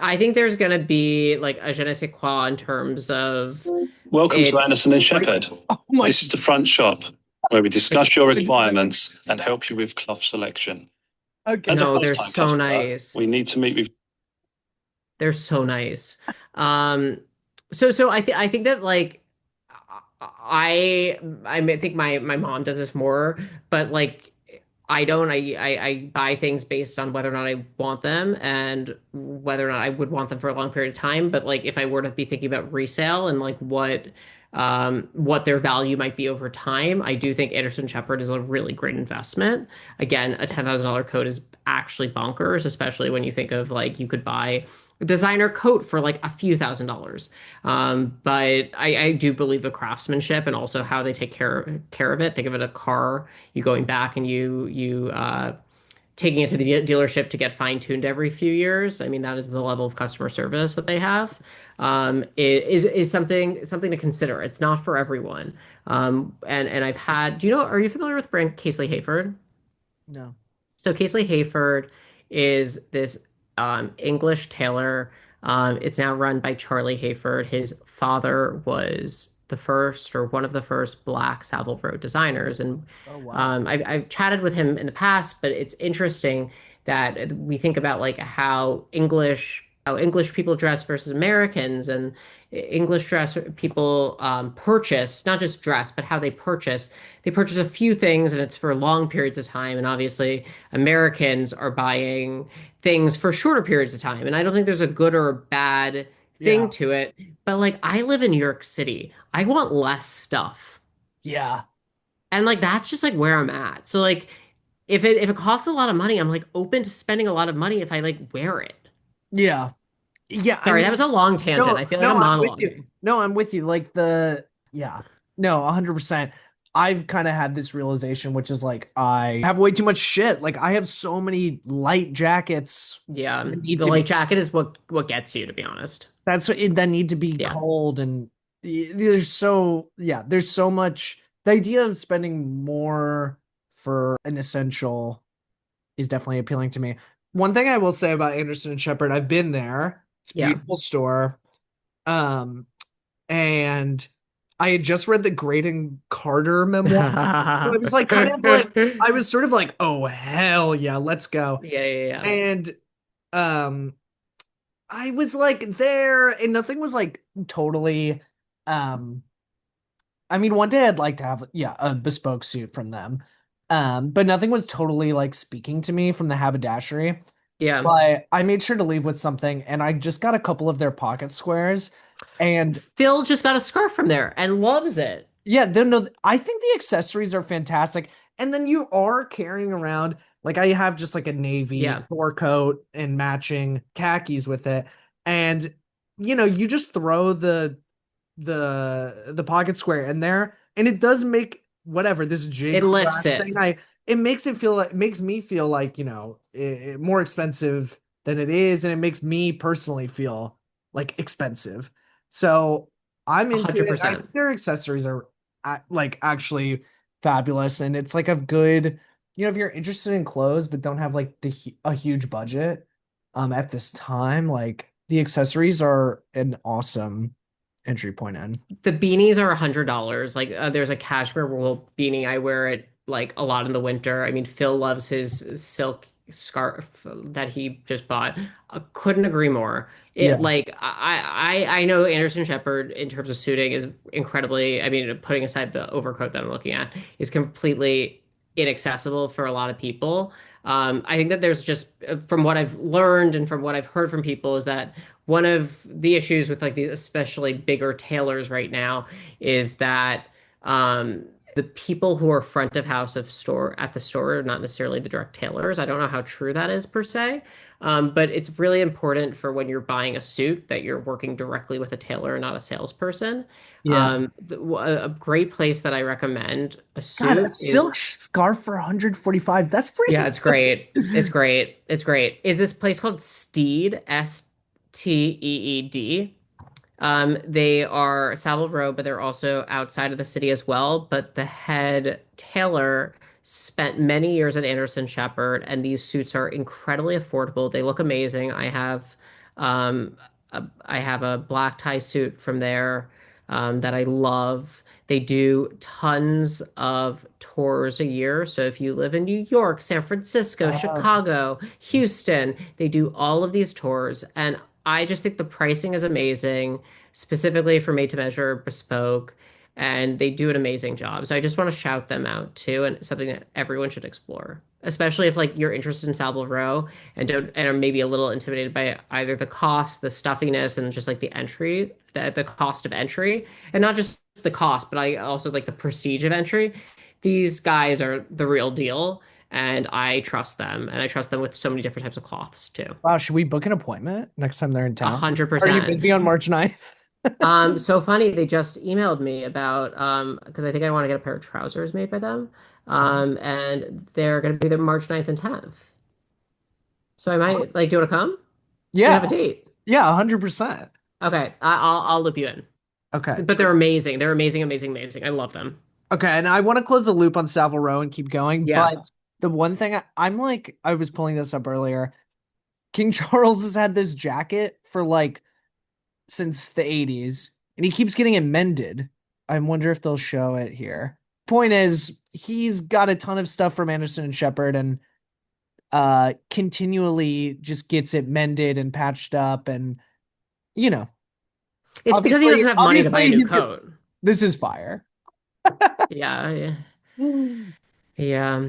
I think there's gonna be like a je ne sais quoi in terms of Welcome to its Anderson and Shepard. Oh my. This is the front shop where we it's discuss your requirements and help you with cloth selection. Okay. As a no, they're first-time so customer, we nice. need to meet with They're so nice. Um, so I think that like I think my mom does this more, but like I don't. I buy things based on whether or not I want them and whether or not I would want them for a long period of time. But like if I were to be thinking about resale and like what their value might be over time, I do think Anderson Shepard is a really great investment. Again, a $10,000 coat is actually bonkers, especially when you think of like you could buy a designer coat for like a few $1,000s. But I do believe the craftsmanship and also how they take care of it. Think of it a car. You going back and you taking it to the dealership to get fine tuned every few years. I mean, that is the level of customer service that they have. Is something to consider. It's not for everyone. And I've had. Do you know? Are you familiar with the brand Casely Hayford? No. So Casely Hayford is this English tailor. It's now run by Charlie Hayford. His father was the first or one of the first Black Savile Row designers, and Oh wow. I've chatted with him in the past. But it's interesting that we think about like how English people dress versus Americans, and English dress people purchase not just dress, but how they purchase. They purchase a few things, and it's for long periods of time. And obviously, Americans are buying things for shorter periods of time. And I don't think there's a good or a bad thing Yeah. to it. But like, I live in New York City. I want less stuff. Yeah. And like, that's just like where I'm at. So like, if it costs a lot of money, I'm like open to spending a lot of money if I like wear it. Yeah. Yeah. I Sorry, that was mean, a long tangent. no, I feel like no, I'm I'm with you. monologuing. No, I'm with you. Like yeah, no, 100%. I've kind of had this realization, which is like I have way too much shit. Like I have so many light jackets Yeah, that need the to be, light jacket is what gets you, to be honest. that need to be Yeah. cold and there's so much. The idea of spending more for an essential is definitely appealing to me. One thing I will say about Anderson and Shepard, I've been there. It's a Yeah. beautiful store. Um, and I had just read the Graydon Carter memoir. So I was like kind of like I was sort of like, oh hell yeah, let's go. Yeah, yeah, yeah. And um I was like there and nothing was like totally um I mean one day I'd like to have yeah, a bespoke suit from them. But nothing was totally like speaking to me from the haberdashery. Yeah. But I made sure to leave with something and I just got a couple of their pocket squares and Phil just got a scarf from there and loves it. yeah, no, I think the accessories are fantastic. And then you are carrying around, like I have just like a navy Yeah. fur coat and matching khakis with it. And you just throw the pocket square in there and it does make whatever this It jig lifts brass it. thing it makes it feel like it makes me feel like more expensive than it is and it makes me personally feel like expensive, so I'm into it. I 100%. think their accessories are like actually fabulous and it's like a good, if you're interested in clothes but don't have like a huge budget at this time, like the accessories are an awesome entry point in. The beanies are $100. Like there's a cashmere wool beanie. I wear it like a lot in the winter. I mean, Phil loves his silk scarf that he just bought. Couldn't agree more. It Yeah. like I know Anderson Shepard in terms of suiting is incredibly, I mean, putting aside the overcoat that I'm looking at, is completely inaccessible for a lot of people. I think that there's just from what I've learned and from what I've heard from people is that one of the issues with like these especially bigger tailors right now is that the people who are front of house of store at the store are not necessarily the direct tailors. I don't know how true that is per se, but it's really important for when you're buying a suit that you're working directly with a tailor and not a salesperson. Yeah. A great place that I recommend a God, a suit silk is scarf for 145. That's yeah, pretty it's good. great. It's great. It's great. Is this place called Steed, Steed? They are Savile Row, but they're also outside of the city as well. But the head tailor spent many years at Anderson Shepard, and these suits are incredibly affordable. They look amazing. Um, I have a black tie suit from there that I love. They do tons of tours a year. So if you live in New York, San Francisco, Uh, Chicago, Houston, they do all of these tours. And I just think the pricing is amazing, specifically for made to measure, bespoke, and they do an amazing job. So I just want to shout them out too, and it's something that everyone should explore, especially if like you're interested in Savile Row and don't and are maybe a little intimidated by either the cost, the stuffiness, and just like the entry, the cost of entry, and not just the cost, but I also like the prestige of entry. These guys are the real deal, and I trust them, and I trust them with so many different types of cloths too. wow, should we book an appointment next time they're in A town? hundred Are you percent. busy on March 9th? So funny, they just emailed me about because I think I want to get a pair of trousers made by them. And they're gonna be there March 9th and 10th. So I might like, do you want to come? We have a Yeah. date. Yeah, 100%. Okay, I'll loop you in. Okay. But they're amazing. They're amazing, amazing, amazing. I love them. Okay, and I want to close the loop on Savile Row and keep going, Yeah. but the one thing I'm like, I was pulling this up earlier. King Charles has had this jacket for like since the 80s, and he keeps getting it mended. I wonder if they'll show it here. Point is, he's got a ton of stuff from Anderson and Shepard and continually just gets it mended and patched up and you know, It's because he obviously doesn't have money to buy a obviously new he's good. coat. This is fire. Yeah, yeah. Mm. Yeah.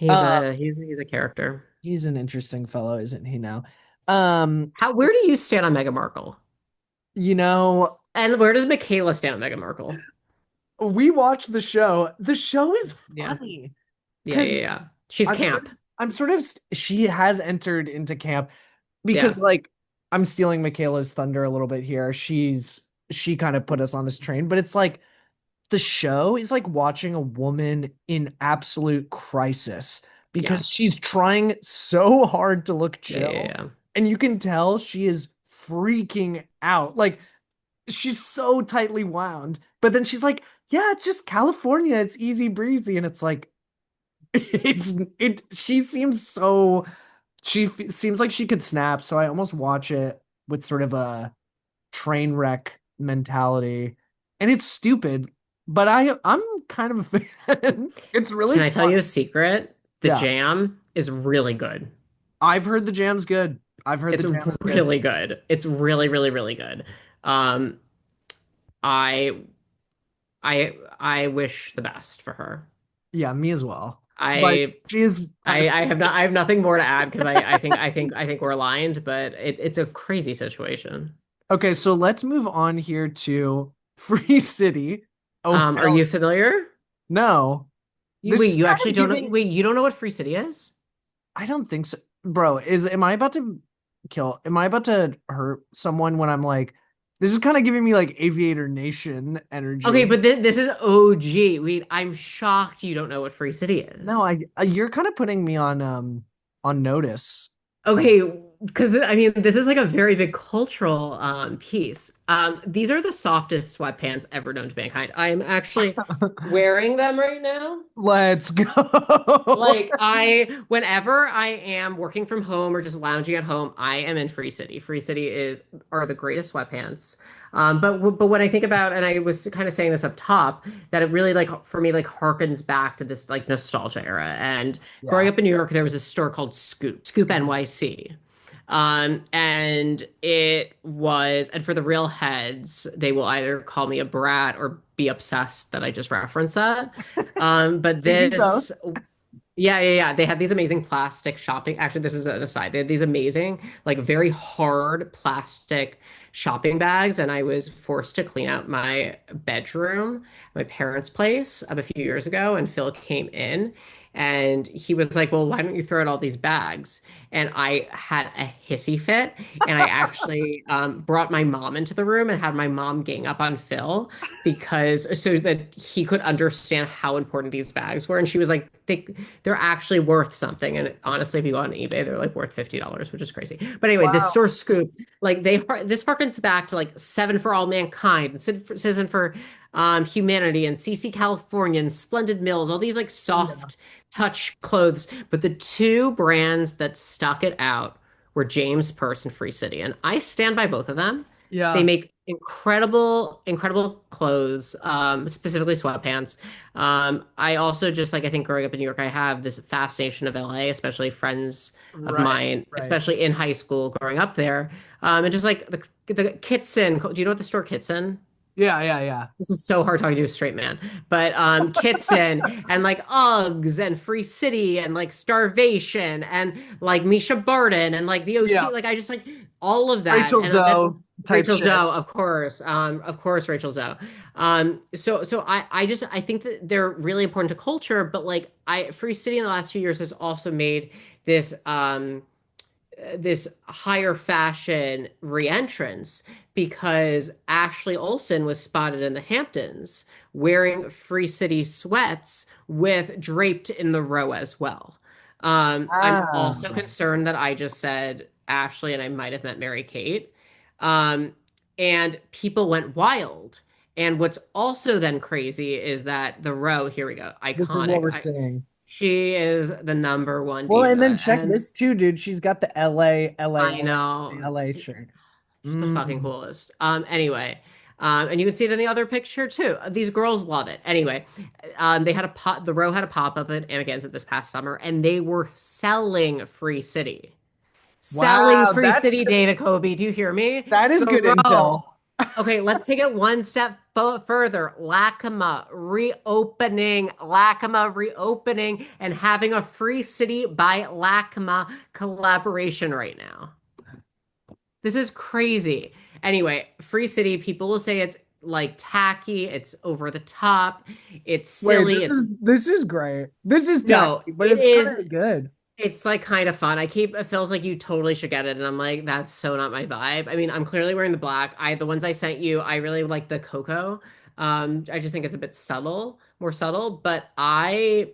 Uh He's a character. he's an interesting fellow, isn't he now? Um, Where do you stand on Meghan Markle? you know, And where does Michaela stand on Meghan Markle? we watched the show. The show is Yeah. funny Yeah, yeah, because yeah. She's I'm camp. I'm sort of she has entered into camp because Yeah. like I'm stealing Michaela's thunder a little bit here. She kind of put us on this train, but it's like the show is like watching a woman in absolute crisis Yeah. because she's trying so hard to look Yeah, yeah, chill yeah. and you can tell she is freaking out. Like she's so tightly wound, but then she's like, "Yeah, it's just California. It's easy breezy." And it's like she seems so seems like she could snap, so I almost watch it with sort of a train wreck mentality. And it's stupid, but I'm kind of a fan. It's really Can I tell fun. you a secret? The Yeah. jam is really good. I've heard the jam's good. I've heard the It's jam is good. really good. It's really, really, really good. Um, I I wish the best for her. Yeah, me as well. But I she's I have nothing more to add because I think we're aligned, but it's a crazy situation. okay, so let's move on here to Free City. Oh Are hell you familiar? no. This Wait, is you kind actually of don't know, giving wait, you don't know what Free City is? I don't think so. Bro, am I about to am I about to hurt someone when I'm like this is kind of giving me like Aviator Nation Okay, energy. but this is OG. Wait, I'm shocked you don't know what Free City No, is. you're kind of putting me on notice. Okay, because I mean, this is like a very big cultural piece. These are the softest sweatpants ever known to mankind. I am actually wearing them right now. Let's go. Like whenever I am working from home or just lounging at home, I am in Free City. Free City are the greatest sweatpants. But when I think about, and I was kind of saying this up top, that it really like for me like harkens back to this like nostalgia era. And growing Yeah. up in New York, there was a store called Scoop NYC. And it was, and for the real heads, they will either call me a brat or be obsessed that I just referenced that. But Can be both. this yeah. They had these amazing plastic shopping. Actually, this is an aside. They had these amazing, like very hard plastic shopping bags, and I was forced to clean out my bedroom, my parents' place, a few years ago. And Phil came in, and he was like, "Well, why don't you throw out all these bags?" And I had a hissy fit, and I actually brought my mom into the room and had my mom gang up on Phil because so that he could understand how important these bags were. And she was like, they're actually worth something. And honestly, if you go on eBay, they're like worth $50, which is crazy. But anyway, this Wow. store Scoop, like this harkens back to like Seven for All Mankind, and Citizen for Humanity, and CC California, and Splendid Mills, all these like Yeah. soft touch clothes. But the two brands that stuck it out were James Purse and Free City. And I stand by both of them. They Yeah. make incredible, incredible clothes, specifically sweatpants. I also just like I think growing up in New York, I have this fascination of LA, especially friends of Right. mine, Right. especially in high school growing up there. And just like the Kitson. Do you know what the store Kitson? Yeah, yeah, yeah. This is so hard talking to a straight man. But Kitson and like Uggs and Free City and like Starvation and like Misha Barton and like the OC, Yeah. like I just like all of that. Rachel And then Zoe type Rachel shit. Zoe, of course, Rachel Zoe. So I just I think that they're really important to culture, but like I Free City in the last few years has also made this this higher fashion reentrance because Ashley Olsen was spotted in the Hamptons wearing Free City sweats with draped in the row as well. I'm Ah. also concerned that I just said Ashley and I might have meant Mary Kate. Um, and people went wild. And what's also then crazy is that the row, here we go, This is what iconic. we're saying. She is the number one Well, and then diva. check And this too, dude. She's got the I know. LA shirt. She's the fucking Mm. coolest. Anyway, and you can see it in the other picture too. These girls love it. Anyway, they had a pop. The row had a pop up at Amagansett this past summer, and they were selling Free City. Selling Wow, Free City, David Kobe. Do you hear me? that is The good row. intel. Okay, let's take it one step further. LACMA reopening, and having a Free City by LACMA collaboration right now. This is crazy. Anyway, Free City, people will say it's like tacky, it's over the top, it's Wait, silly, it's this is great. This is no, tacky, but it it's is kind of good. it's like kind of fun. It feels like you totally should get it, and I'm like, that's so not my vibe. I mean, I'm clearly wearing the black. The ones I sent you, I really like the cocoa. I just think it's a bit subtle, more subtle, but I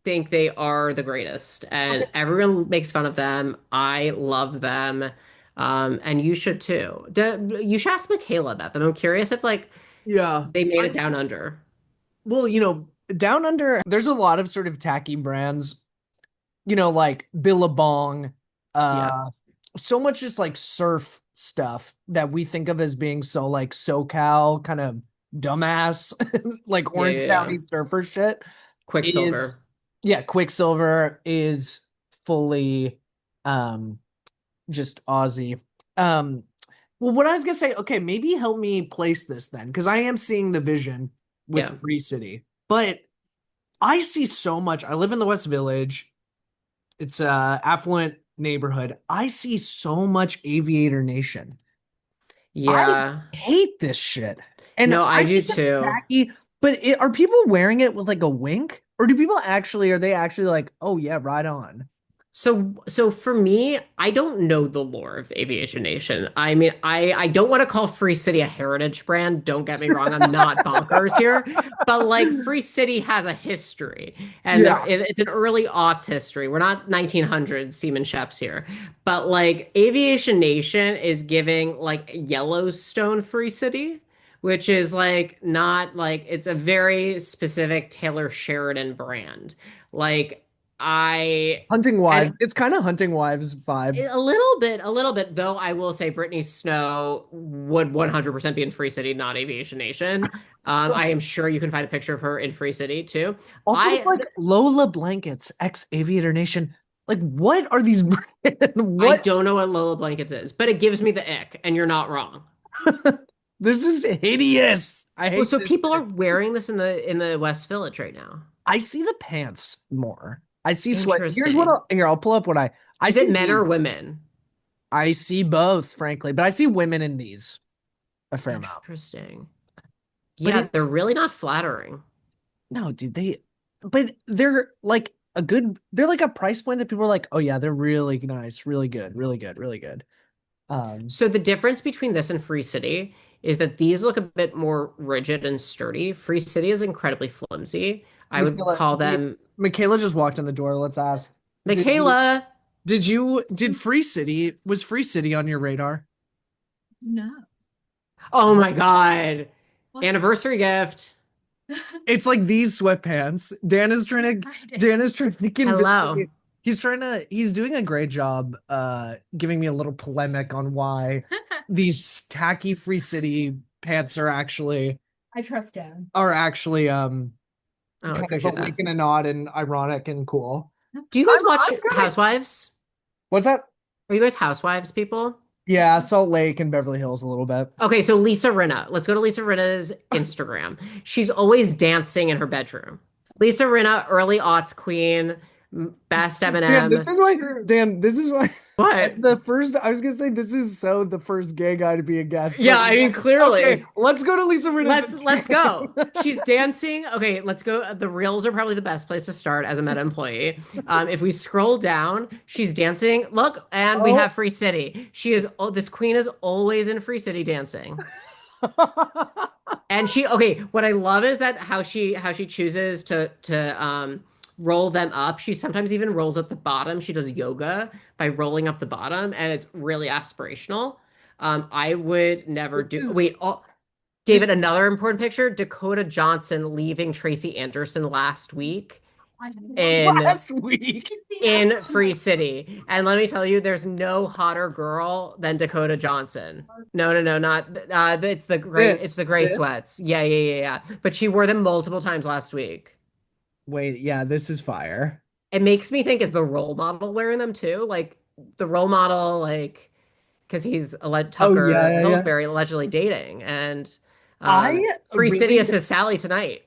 think they are the greatest, Okay. and everyone makes fun of them. I love them. And you should too. You should ask Michaela about them. I'm curious if like Yeah. they made I it down under. well, down under, there's a lot of sort of tacky brands, like Billabong, Yeah. uh, so much just like surf stuff that we think of as being so like SoCal kind of dumbass, like Yeah, Orange yeah, County yeah. surfer shit is, Quicksilver. yeah, Quicksilver is fully, um, just Aussie. Um, well, what I was gonna say, okay, maybe help me place this then, because I am seeing the vision Yeah. with Free City, but I see so much. I live in the West Village. It's a affluent neighborhood. I see so much Aviator Nation. I Yeah. hate this shit. And No, I I do think it's too. tacky, but are people wearing it with like a wink? Or do people actually, are they actually like, oh yeah, right on? So for me, I don't know the lore of Aviation Nation. I mean, I don't want to call Free City a heritage brand. Don't get me wrong, I'm not bonkers here, but like Free City has a history, and Yeah. it's an early aughts history. We're not 1900s Seaman Sheps here, but like Aviation Nation is giving like Yellowstone Free City, which is like not like it's a very specific Taylor Sheridan brand. Like I Hunting and Wives. It's kind of Hunting Wives vibe. a little bit, though I will say Brittany Snow would 100% be in Free City, not Aviation Nation. I am sure you can find a picture of her in Free City too. Also, I like Lola Blankets, ex Aviator Nation. Like, what are these brands? I What? don't know what Lola Blankets is, but it gives me the ick, and you're not wrong. This is hideous. I Well, hate so this people are shit. wearing this in the West Village right now. I see the pants more. I see sweat. Here's what Interesting. I'll pull up what I Is it see men or these. women? I see both, frankly, but I see women in these a fair amount. Interesting. But Yeah, they're it's really not flattering. no, dude, but they're like they're like a price point that people are like, oh yeah, they're really nice, really good, really good, really good. Um, So the difference between this and Free City is that these look a bit more rigid and sturdy. Free City is incredibly flimsy. I would Michaela, call them Michaela just walked in the door. Let's ask. Did you Michaela. did Free City was Free City on your radar? No. Oh my God. What's Anniversary gift. It's like these sweatpants. Friday? Dan is trying to convince Hello. me. He's doing a great job giving me a little polemic on why these tacky Free City pants I trust Dan. are actually Oh, I kind of a appreciate that. wink and a nod and ironic and cool. Do you guys watch I'm kind of Housewives? what's that? Are you guys Housewives people? Yeah, Salt Lake and Beverly Hills a little bit. Okay, so Lisa Rinna. Let's go to Lisa Rinna's Instagram. She's always dancing in her bedroom. Lisa Rinna, early aughts queen, best Dan, Eminem. this is why that's What? the first I was gonna say this is so the first gay guy to be a guest. Yeah, But I mean, okay, clearly. let's go to Lisa Rinna's Let's go. Instagram. She's dancing. Okay, let's go. The reels are probably the best place to start as a Meta employee. If we scroll down, she's dancing. Look, and we Oh. have Free City. She is. Oh, this queen is always in Free City dancing. And okay, what I love is that how she chooses to roll them up. She sometimes even rolls up the bottom. She does yoga by rolling up the bottom, and it's really aspirational. I would never This do. is Wait, oh, this David, is another important picture, Dakota Johnson leaving Tracy Anderson last week I love in last week. in Free City. And let me tell you, there's no hotter girl than Dakota Johnson. No, no, no, not it's the gray This. sweats. Yeah, yeah, yeah, yeah. But she wore them multiple times last week. Wait, yeah, this is fire. It makes me think is the role model wearing them too? Like the role model, like because he's Oh yeah, Tucker yeah, yeah. Pillsbury allegedly dating, and I Free City is really his Sally tonight.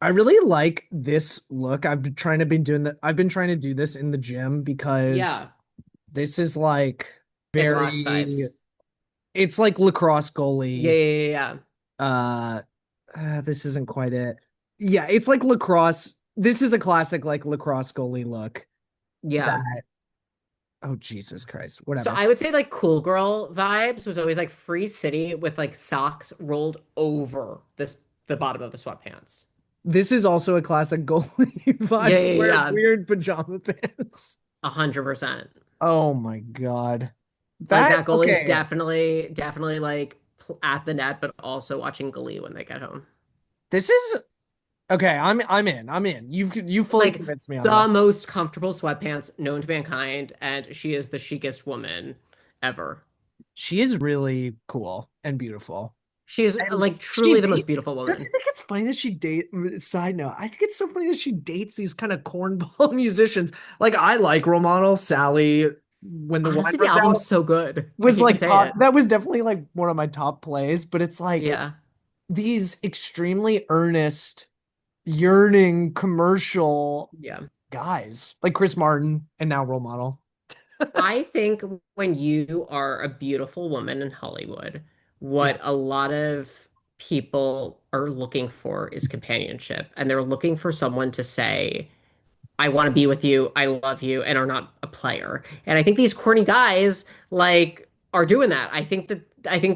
I really like this look. I've been trying to do this in the gym because Yeah, this is like it's lots very vibes. it's like lacrosse Yeah, goalie. yeah, yeah, Uh, this isn't quite it. Yeah, it's like lacrosse. This is a classic like lacrosse goalie look. yeah. Yeah. That oh Jesus Christ, So whatever. I would say like cool girl vibes was always like Free City with like socks rolled over the bottom of the sweatpants. This is also a classic goalie Yeah, vibes yeah, wearing yeah. weird pajama pants. 100%. Oh my God. Like That that goalie's okay. definitely like at the net, but also watching Glee when they get home. This is okay. I'm in. You fully Like convinced me on this. the most comfortable sweatpants known to mankind, and she is the chicest woman ever. She is really cool and beautiful. She is And like she truly the most dates. beautiful Don't you woman. think it's funny that she date? Side note, I think it's so funny that she dates these kind of cornball musicians. Like I like role model Sally. when the wine Honestly, the runs album's out so good. I was hate to like say top. it. That was definitely like one of my top plays. But it's like Yeah. these extremely earnest, yearning commercial Yeah. guys like Chris Martin and now role model. I think when you are a beautiful woman in Hollywood, Yeah. what a lot of people are looking for is companionship. And they're looking for someone to say, I want to be with you, I love you, and are not a player. And I think these corny guys like are doing that. I think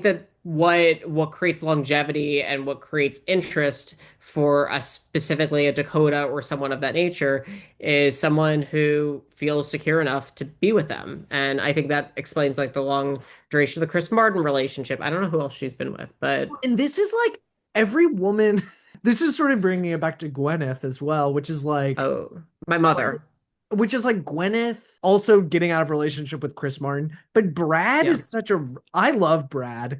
that what creates longevity and what creates interest for us, specifically a Dakota or someone of that nature, is someone who feels secure enough to be with them. And I think that explains like the long duration of the Chris Martin relationship. I don't know who else she's been with, but And this is like every woman. This is sort of bringing it back to Gwyneth as well, oh, my mother. which is like Gwyneth also getting out of relationship with Chris Martin. But Brad Yeah. is such a. I love Brad,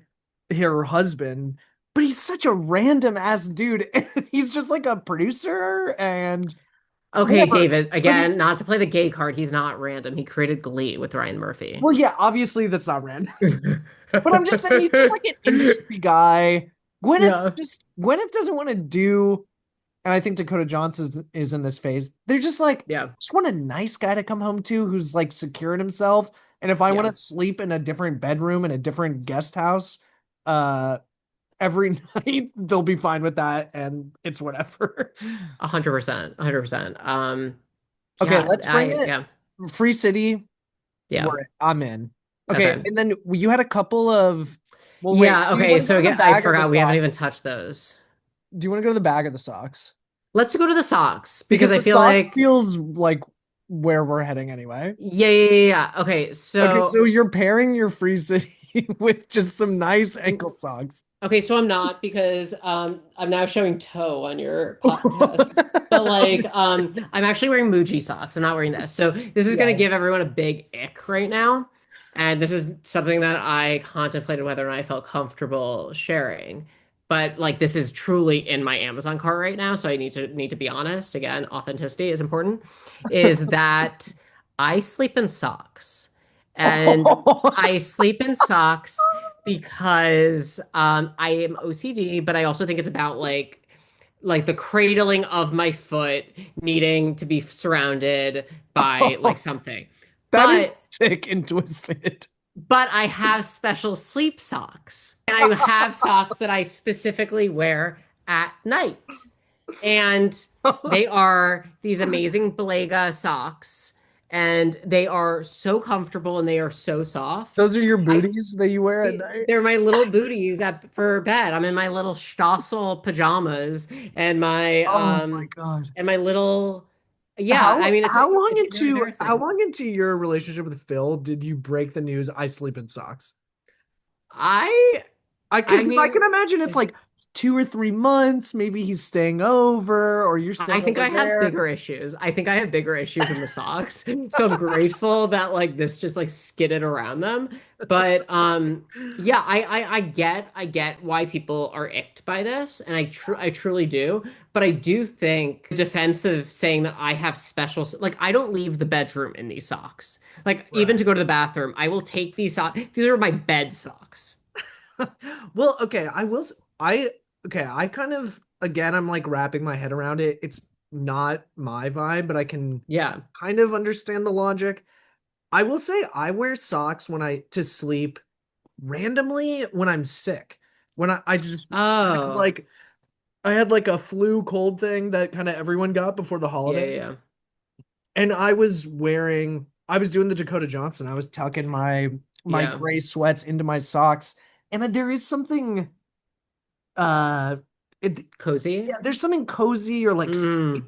her husband, but he's such a random ass dude. And he's just like a producer and Okay, whatever. David, Like, again, not to play the gay card, he's not random. He created Glee with Ryan Murphy. well, yeah, obviously that's not random. But I'm just saying he's just like an industry guy. Yeah, Gwyneth doesn't want to do, and I think Dakota Johnson is in this phase. They're just like, yeah, just want a nice guy to come home to who's like secure in himself. And if I want yeah. to sleep in a different bedroom in a different guest house, uh, every night, they'll be fine with that, and it's whatever. 100%, 100%. Okay, Yeah, let's bring it. yeah, Free City, yeah. I'm in. Okay, Okay. and then you had a couple of. Well, wait. Yeah, Do you okay. want to go So to the again, I bag or the forgot we haven't even socks? touched those. Do you want to go to the bag or the socks? Let's go to the socks because Because I the feel socks like, feels like where we're heading anyway. yeah. Okay, Okay, so so you're pairing your Free City with just some nice ankle socks. okay, so I'm not because I'm now showing toe on your podcast. But like I'm actually wearing Muji socks. I'm not wearing this. So this is gonna Yeah. give everyone a big ick right now. And this is something that I contemplated whether or not I felt comfortable sharing. But like this is truly in my Amazon cart right now, so I need to be honest. Again, authenticity is important. Is that I sleep in socks. And I sleep in socks because I am OCD, but I also think it's about like the cradling of my foot needing to be surrounded by like something. That is But sick and twisted. I have special sleep socks. And I have socks that I specifically wear at night. And they are these amazing Belega socks. And they are so comfortable and they are so soft. Those are your I booties that you wear at night? they're my little booties for bed. I'm in my little Stossel pajamas and my Oh my God. little yeah, I mean it's really How embarrassing. long into your relationship with Phil did you break the news I sleep in socks? I I I mean can imagine it's like 2 or 3 months, maybe he's staying over or you're I staying think over I have there. bigger issues. I think I have bigger issues in the socks. So I'm grateful that like this just like skidded around them. But yeah, I get why people are icked by this, and I truly do. But I do think the defense of saying that I have special like I don't leave the bedroom in these socks. Like even to Right. go to the bathroom, I will take these socks. These are my bed socks. Well, okay, I kind of again I'm like wrapping my head around it. It's not my vibe, but I can Yeah. kind of understand the logic. I will say I wear socks when I to sleep randomly when I'm sick. When I just Oh, like I had like a flu cold thing that kind of everyone got before the yeah, holidays. yeah, And I was doing the Dakota Johnson. I was tucking my yeah. gray sweats into my socks. And there is something uh it Cozy. yeah, there's something cozy or like safe Mm,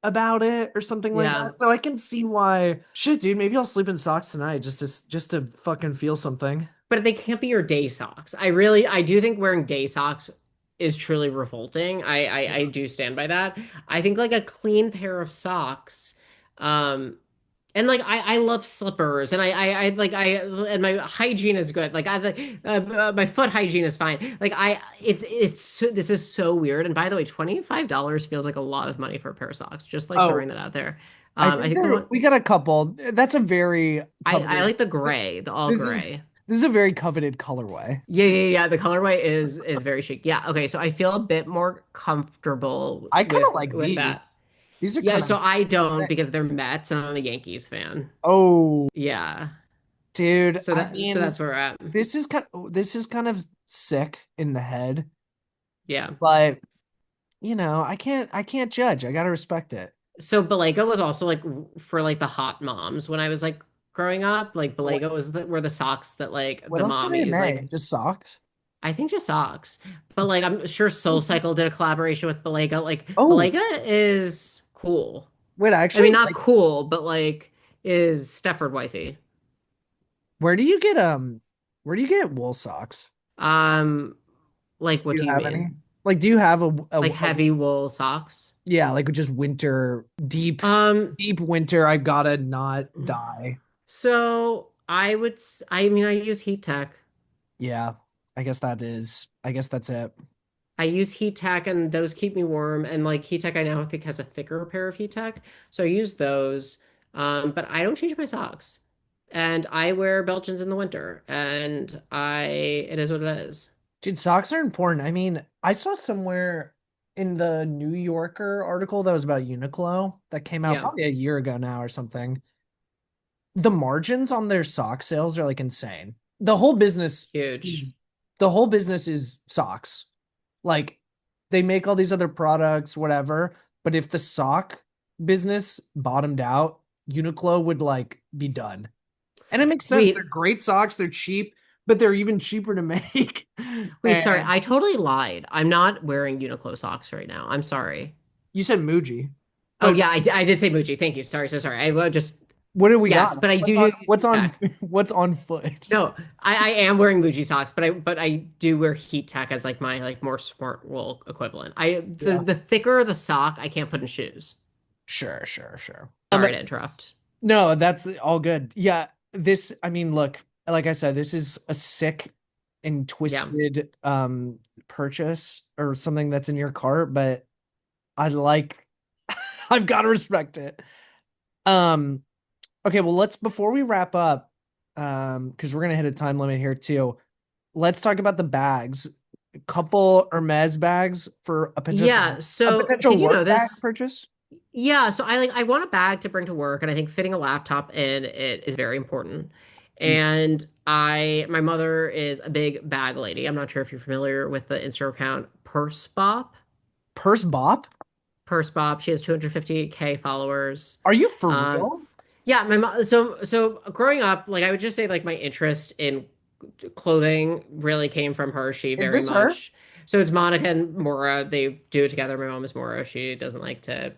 about it or something like yeah. that. So I can see why shit, dude, maybe I'll sleep in socks tonight just to fucking feel something. But they can't be your day socks. I do think wearing day socks is truly revolting. I Yeah. do stand by that. I think like a clean pair of socks, um, and like I love slippers, and I like I and my hygiene is good. Like my foot hygiene is fine. Like this is so weird. And by the way, $25 feels like a lot of money for a pair of socks. Just like Oh, throwing that out there. I I think think the there one we got a couple. That's a very I coveted. like the gray, the all This is gray. this is a very coveted colorway. Yeah. The colorway is very chic. Yeah, okay, so I feel a bit more comfortable I kind of with like these. that. These are Yeah, kind of so I don't thick. because they're Mets and I'm a Yankees fan. Oh, Yeah. dude. So I that mean, that's where we're at. this is kind of sick in the head, Yeah. but I can't judge. I gotta respect it. So Belega was also like for like the hot moms when I was like growing up. Like What Belega was were the socks that like what the else do they mommies make? like Just socks? I think just socks. But like I'm sure Soul Cycle did a collaboration with Belega. Like Oh, Belega is cool. wait, I I actually mean not like cool, but like is Stefford wifey. where do you get wool socks? Um like what Do you do you have mean? any? Like, do you have Like heavy wool socks? yeah, like just winter, deep, Um deep winter, I gotta not die. so I mean I use heat tech. Yeah, I guess that's it. I use heat tech and those keep me warm. And like heat tech, I now think has a thicker pair of heat tech. So I use those. But I don't change my socks. And I wear Belgians in the winter. And it is what it is. Dude, socks are important. I mean, I saw somewhere in the New Yorker article that was about Uniqlo that came out Yeah, probably a year ago now or something. The margins on their sock sales are like insane. huge. Is the whole business is socks. Like they make all these other products, whatever, but if the sock business bottomed out, Uniqlo would like be done. And it makes sense. They're Wait, great socks, they're cheap, but they're even cheaper to make. sorry. And I totally lied. I'm not wearing Uniqlo socks right now. I'm sorry. you said Muji, Oh, but yeah, I did say Muji. Thank you. Sorry, so sorry. I will just, what do we yes, got? but I What's do on do what's on tech. what's on foot? No, I am wearing Muji socks, but I do wear heat tech as like my like more smart wool equivalent. Yeah. The thicker the sock, I can't put in shoes. Sure, sure, sure. Sorry to interrupt. No, that's all good. Yeah, I mean, look, like I said, this is a sick and Yeah. twisted purchase or something that's in your cart, but I like I've got to respect it. Um okay, well, let's before we wrap up because we're gonna hit a time limit here too. Let's talk about the bags. A couple Hermes bags for Yeah, a so potential did you know work bag this? purchase. Yeah, so I want a bag to bring to work and I think fitting a laptop in it is very important. Yeah. And my mother is a big bag lady. I'm not sure if you're familiar with the Instagram account Purse Bop. Purse Bop? Purse Bop. She has 250K followers. Are you for Um, real? Yeah, my mom. So growing up, like I would just say, like my interest in clothing really came from her. She Is very this her? much. So it's Monica and Maura. They do it together. My mom is Maura. She doesn't like to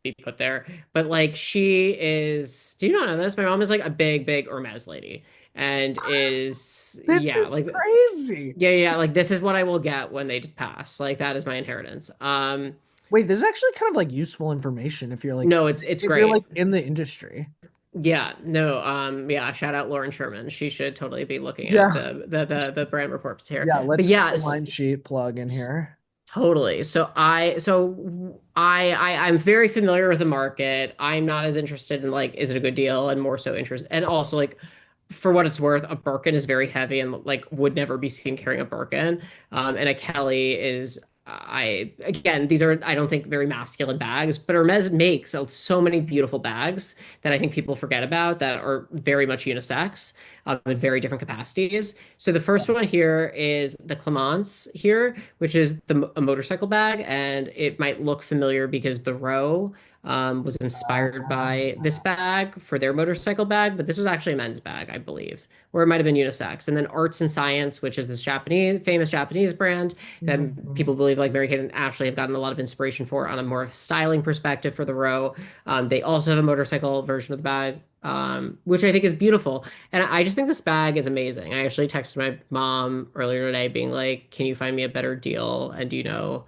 be put there, but like she is. Do you not know this? My mom is like a big Hermes lady, and is This yeah, is like crazy. yeah. Like this is what I will get when they pass. Like that is my inheritance. Wait, this is actually kind of like useful information No, it's if you're like great. in the industry. Yeah, no, yeah, shout out Lauren Sherman. She should totally be looking at Yeah. the brand reports here. Yeah, But let's get the yes, line sheet plug in here. totally. I'm very familiar with the market. I'm not as interested in like, is it a good deal? And more so interested and also like for what it's worth, a Birkin is very heavy and like would never be seen carrying a Birkin. And a Kelly is I again, these are I don't think very masculine bags, but Hermes makes so many beautiful bags that I think people forget about that are very much unisex in very different capacities. So the first one here is the Clemence here, which is a motorcycle bag, and it might look familiar because the row was inspired by this bag for their motorcycle bag, but this was actually a men's bag, I believe, or it might have been unisex. And then Arts and Science, which is this famous Japanese brand that Mhm. people believe like Mary Kate and Ashley have gotten a lot of inspiration for on a more styling perspective for the row. They also have a motorcycle version of the bag, which I think is beautiful. And I just think this bag is amazing. I actually texted my mom earlier today being like, can you find me a better deal? And do you know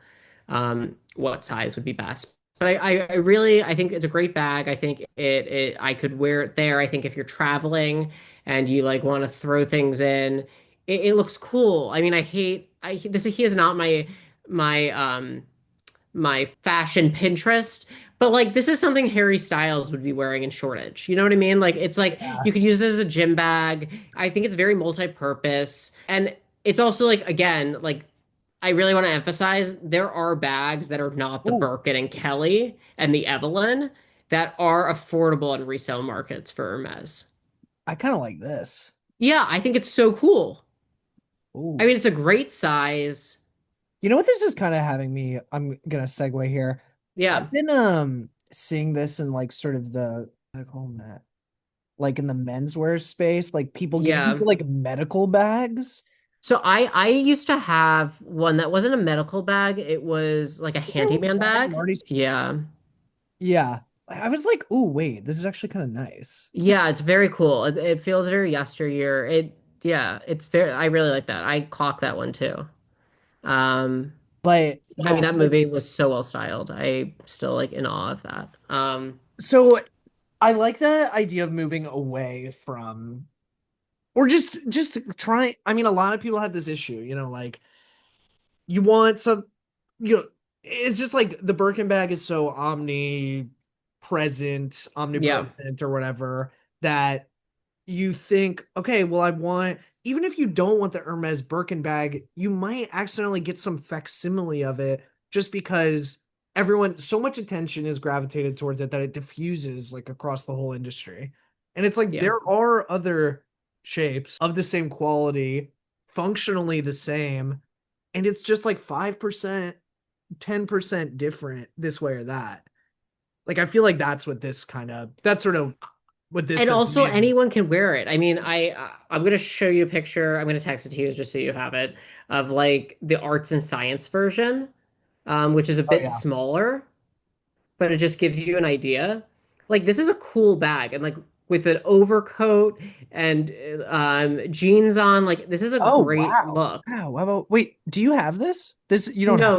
what size would be best? But I really I think it's a great bag. I think it I could wear it there. I think if you're traveling and you like want to throw things in, it looks cool. I mean, he is not my my fashion Pinterest, But like this is something Harry Styles would be wearing in Shortage. You know what I mean? Like it's like Yeah. you could use this as a gym bag. I think it's very multi-purpose. And it's also like again, like I really want to emphasize there are bags that are not the Ooh, Birkin and Kelly and the Evelyn that are affordable in resale markets for Hermes. I kind of like this. Yeah, I think it's so cool. I Ooh. mean, it's a great size. You know what this is kind of having me? I'm gonna segue here. Yeah. I've been seeing this in like sort of the what do I call them that? Like in the menswear space, like people getting Yeah. into like medical bags. So I used to have one that wasn't a medical bag. It was like a I think it was handyman one I'm bag. already. Yeah. Yeah, I was like, "Ooh, wait, this is actually kind of nice." Yeah, it's very cool. It feels very yesteryear. Yeah, it's very, I really like that. I clock that one too. Um, But I mean, no, that movie was so well styled. I still like in awe of that. so I like the idea of moving away from or just try. I mean, a lot of people have this issue, like you want some, you know, it's just like the Birkin bag is so Yeah, omnipresent or whatever that you think, okay, well, even if you don't want the Hermes Birkin bag, you might accidentally get some facsimile of it just because so much attention is gravitated towards it that it diffuses like across the whole industry. And it's like yeah. there are other shapes of the same quality, functionally the same, and it's just like 5%, 10% different this way or that. Like I feel like that's sort of what this And says to also me. anyone can wear it. I mean, I'm gonna show you a picture. I'm gonna text it to you just so you have it of like the arts and science version, which is a Oh bit yeah. smaller, but it just gives you an idea. Like this is a cool bag, and like with an overcoat and jeans on, like this is a Oh great wow. look. Wow. How about wait, do you have this? This you don't have. No,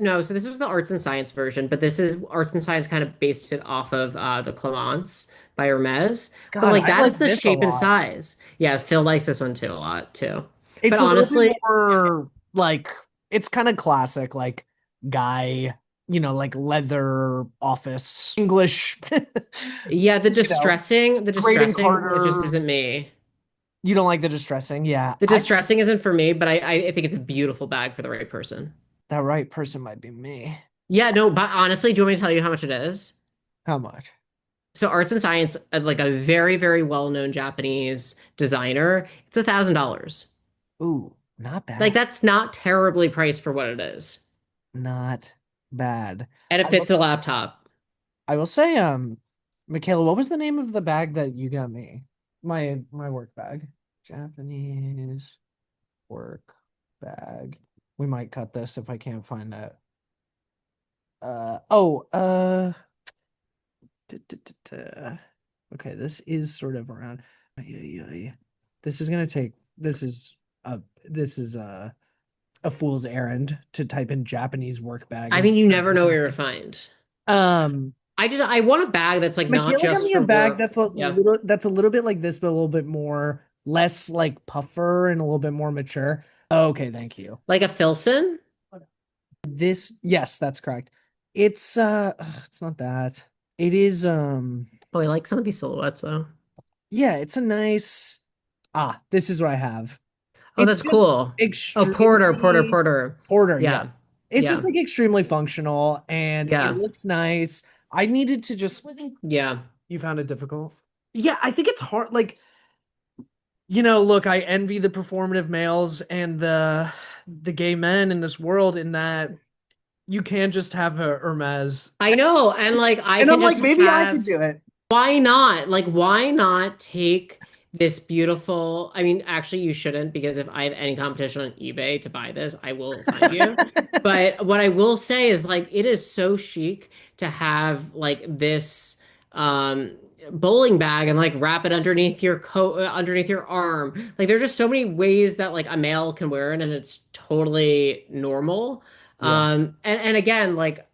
no, so this was the arts and science version, but this is arts and science kind of based it off of the Clemence by Hermes. But God, like I that is like the this a shape and lot. size. Yeah, Phil likes this one too a lot too. But It's a little bit honestly, more like it's kind of classic, like guy, like leather office English, yeah, the Graydon distressing is just Carter. isn't me. You don't like the distressing? Yeah, The distressing isn't for me, but I think it's a beautiful bag for the right person. that right person might be me. Yeah, no, but honestly, do you want me to tell you how much it is? How much? So Arts and Science, like a very, very well-known Japanese designer, it's $1,000. Ooh, not Like bad. that's not terribly priced for what it is. Not bad. And it I will fits a laptop. I will say, Michaela, what was the name of the bag that you got me? My work bag. Japanese work bag. We might cut this if I can't find that. Oh, duh, duh, duh, duh. Okay, this is sort of around. Ay, ay, ay. This is gonna take. This is a fool's errand to type in Japanese work bag I and mean, you never know where you're to find. um I want a bag that's like not Michaela got just me a for bag work. that's a Yeah. little bit like this, but a little bit more less like puffer and a little bit more mature. Okay, thank you. Like a Filson. Yes, that's correct. It's not that. It is Oh, I like some of these silhouettes though. yeah, it's a nice this is what I have. Oh, It's that's just cool. Oh, extremely Porter. Porter, yes. Yeah. It's just Yeah. like extremely functional and it Yeah. looks nice. I needed to just Yeah. You found it difficult? Yeah, I think it's hard. Like, look, I envy the performative males and the gay men in this world in that you can just have a Hermes. I know. And like I And can I'm like, just maybe I could have do it. why not? Like, why not take this beautiful? I mean, actually, you shouldn't because if I have any competition on eBay to buy this, I will find you. But what I will say is, like, it is so chic to have like this um bowling bag and like wrap it underneath your coat, underneath your arm. Like, there's just so many ways that like a male can wear it, and it's totally normal. Yeah. And again, like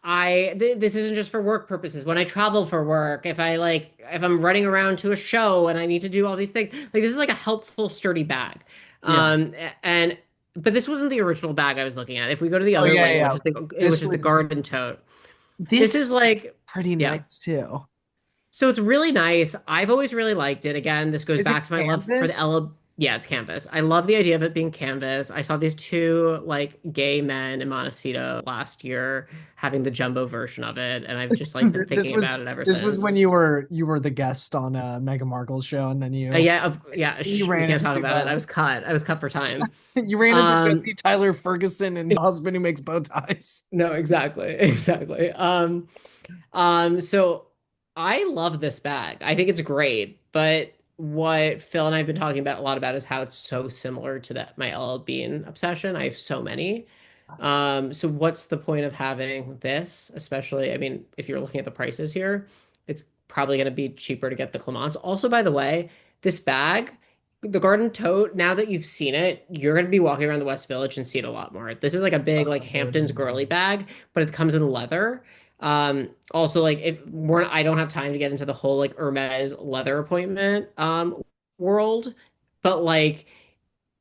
this isn't just for work purposes. When I travel for work, if I'm running around to a show and I need to do all these things, like this is like a helpful, sturdy bag. Yeah. And but this wasn't the original bag I was looking at. If we go to the Oh other yeah, link, yeah. which is This the was garden tote, This This is like, pretty yeah. nice too. So it's really nice. I've always really liked it. Again, this goes Is it back to my love for the canvas? Ella. Yeah, it's canvas. I love the idea of it being canvas. I saw these two like gay men in Montecito last year having the jumbo version of it, and I've just like been This thinking was about it ever this was when since. you were the guest on Meghan Markle's show, and then Yeah, you we ran can't talk into about it. I was cut. I was cut for time. you ran into Um, Jesse Tyler Ferguson and husband who makes bow ties. no, exactly, exactly. So I love this bag. I think it's great, but what Phil and I have been talking about a lot about is how it's so similar to that my LL Bean obsession. I have so many. So what's the point of having this? Especially, I mean, if you're looking at the prices here, it's probably going to be cheaper to get the Clemence. Also, by the way, this bag, the Garden Tote, now that you've seen it, you're going to be walking around the West Village and see it a lot more. This is like a big like Hamptons girly bag, but it comes in leather. Also like if we're I don't have time to get into the whole like Hermes leather appointment world, but like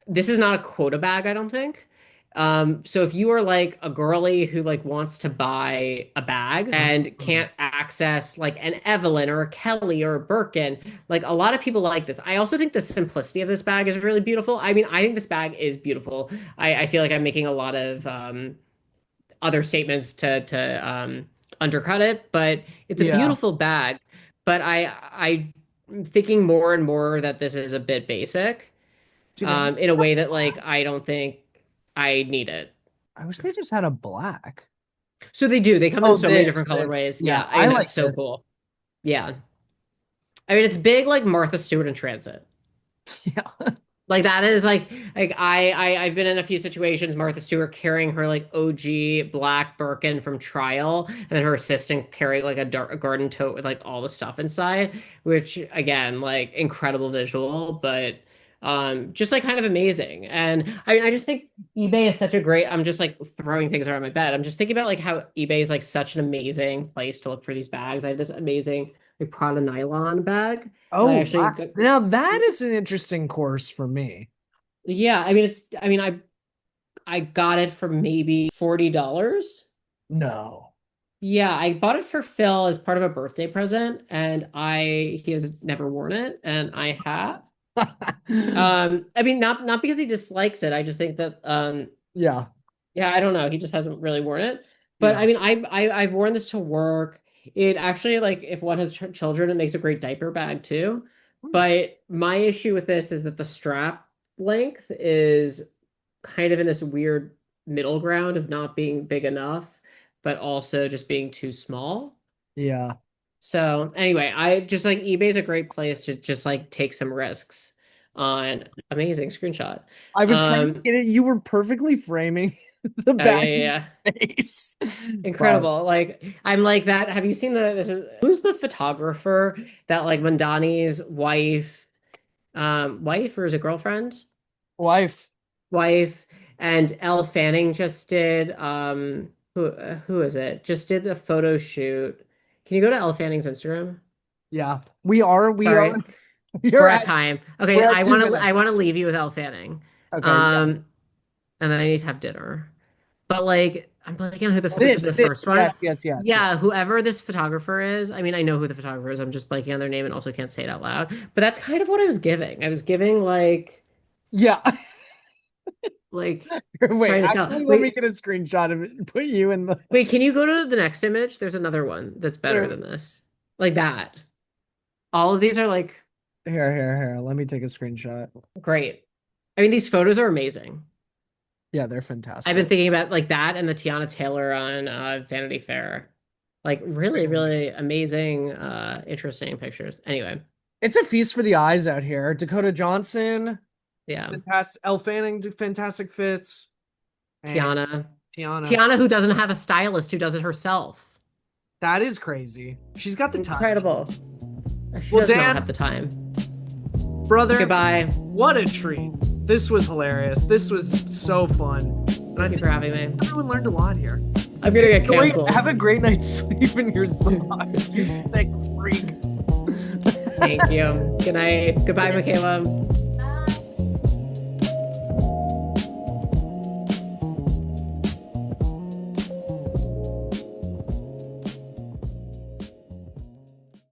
this is not a quota bag, I don't think. So if you are like a girly who like wants to buy a bag and can't access like an Evelyn or a Kelly or a Birkin, like a lot of people like this. I also think the simplicity of this bag is really beautiful. I mean, I think this bag is beautiful. I feel like I'm making a lot of other statements to undercut it, but it's a Yeah. beautiful bag. But I'm thinking more and more that this is a bit basic, Do they have in a a way that like black? I don't think I need it. I wish they just had a black. So they do. They come in Oh, so many this, different this. colorways. Yeah, Yeah, I I mean like that's so this. cool. Yeah, I mean it's big like Martha Stewart in Transit. Yeah. Like that is like I've been in a few situations, Martha Stewart carrying her like OG black Birkin from Trial, and then her assistant carrying like a garden tote with like all the stuff inside, which again, like incredible visual, but just like kind of amazing. And I mean I just think eBay is such a great, I'm just like throwing things around my bed. I'm just thinking about like how eBay is like such an amazing place to look for these bags. I have this amazing like Prada nylon bag that I Oh, actually wow. got. Now that is an interesting course for me. Yeah, I mean I got it for maybe $40. No. Yeah, I bought it for Phil as part of a birthday present, and he has never worn it, and I have. I mean not because he dislikes it. I just think that Yeah, yeah, I don't know. He just hasn't really worn it. But yeah. I mean I've worn this to work. It actually like if one has ch children, it makes a great diaper bag too. But my issue with this is that the strap length is kind of in this weird middle ground of not being big enough, but also just being too small. Yeah. So anyway, I just like eBay's a great place to just like take some risks on amazing screenshot. I was trying to Um, get it. You were perfectly framing the oh yeah, back yeah, in yeah. your face. But Incredible. Like I'm like that. Have you seen this is who's the photographer that like Mondani's wife or is it girlfriend? wife. Wife and Elle Fanning just did who is it? Just did the photo shoot. Can you go to Elle Fanning's Instagram? Yeah. We are Sorry, we we're are at at time. Okay, we're at 2 minutes. I want to leave you with Elle Fanning. Okay, yeah. Um, and then I need to have dinner. But like I'm blanking on who the This. first one. Yes, yes, yes, yes. Yeah, whoever this photographer is. I mean, I know who the photographer is. I'm just blanking on their name and also can't say it out loud. But that's kind of what I was giving. I was giving Yeah. like Wait, trying to sell. actually let me get a screenshot of it and put you in the Wait, can you go to the next image? There's another one that's better here, than this. Like that. All of these are like here. Let me take a screenshot. great. I mean, these photos are amazing. Yeah, they're I've been fantastic. thinking about like that and the Tiana Taylor on Vanity Fair. Like really, really amazing, interesting pictures. Anyway, It's a feast for the eyes out here. Dakota Johnson, yeah. fantastic. Elle Fanning, fantastic fits. And Tiana. Tiana. Tiana, who doesn't have a stylist who does it herself. That is crazy. She's got the touch. Incredible. She Well, does not have Dan, the time. brother, Goodbye. what a treat. This was hilarious. This was so fun. And I Thank you think for having me. everyone learned a lot here. I'm gonna get canceled. Have a great night's sleep in your sock, you sick freak. Thank you. Good night. Goodbye, Michaela.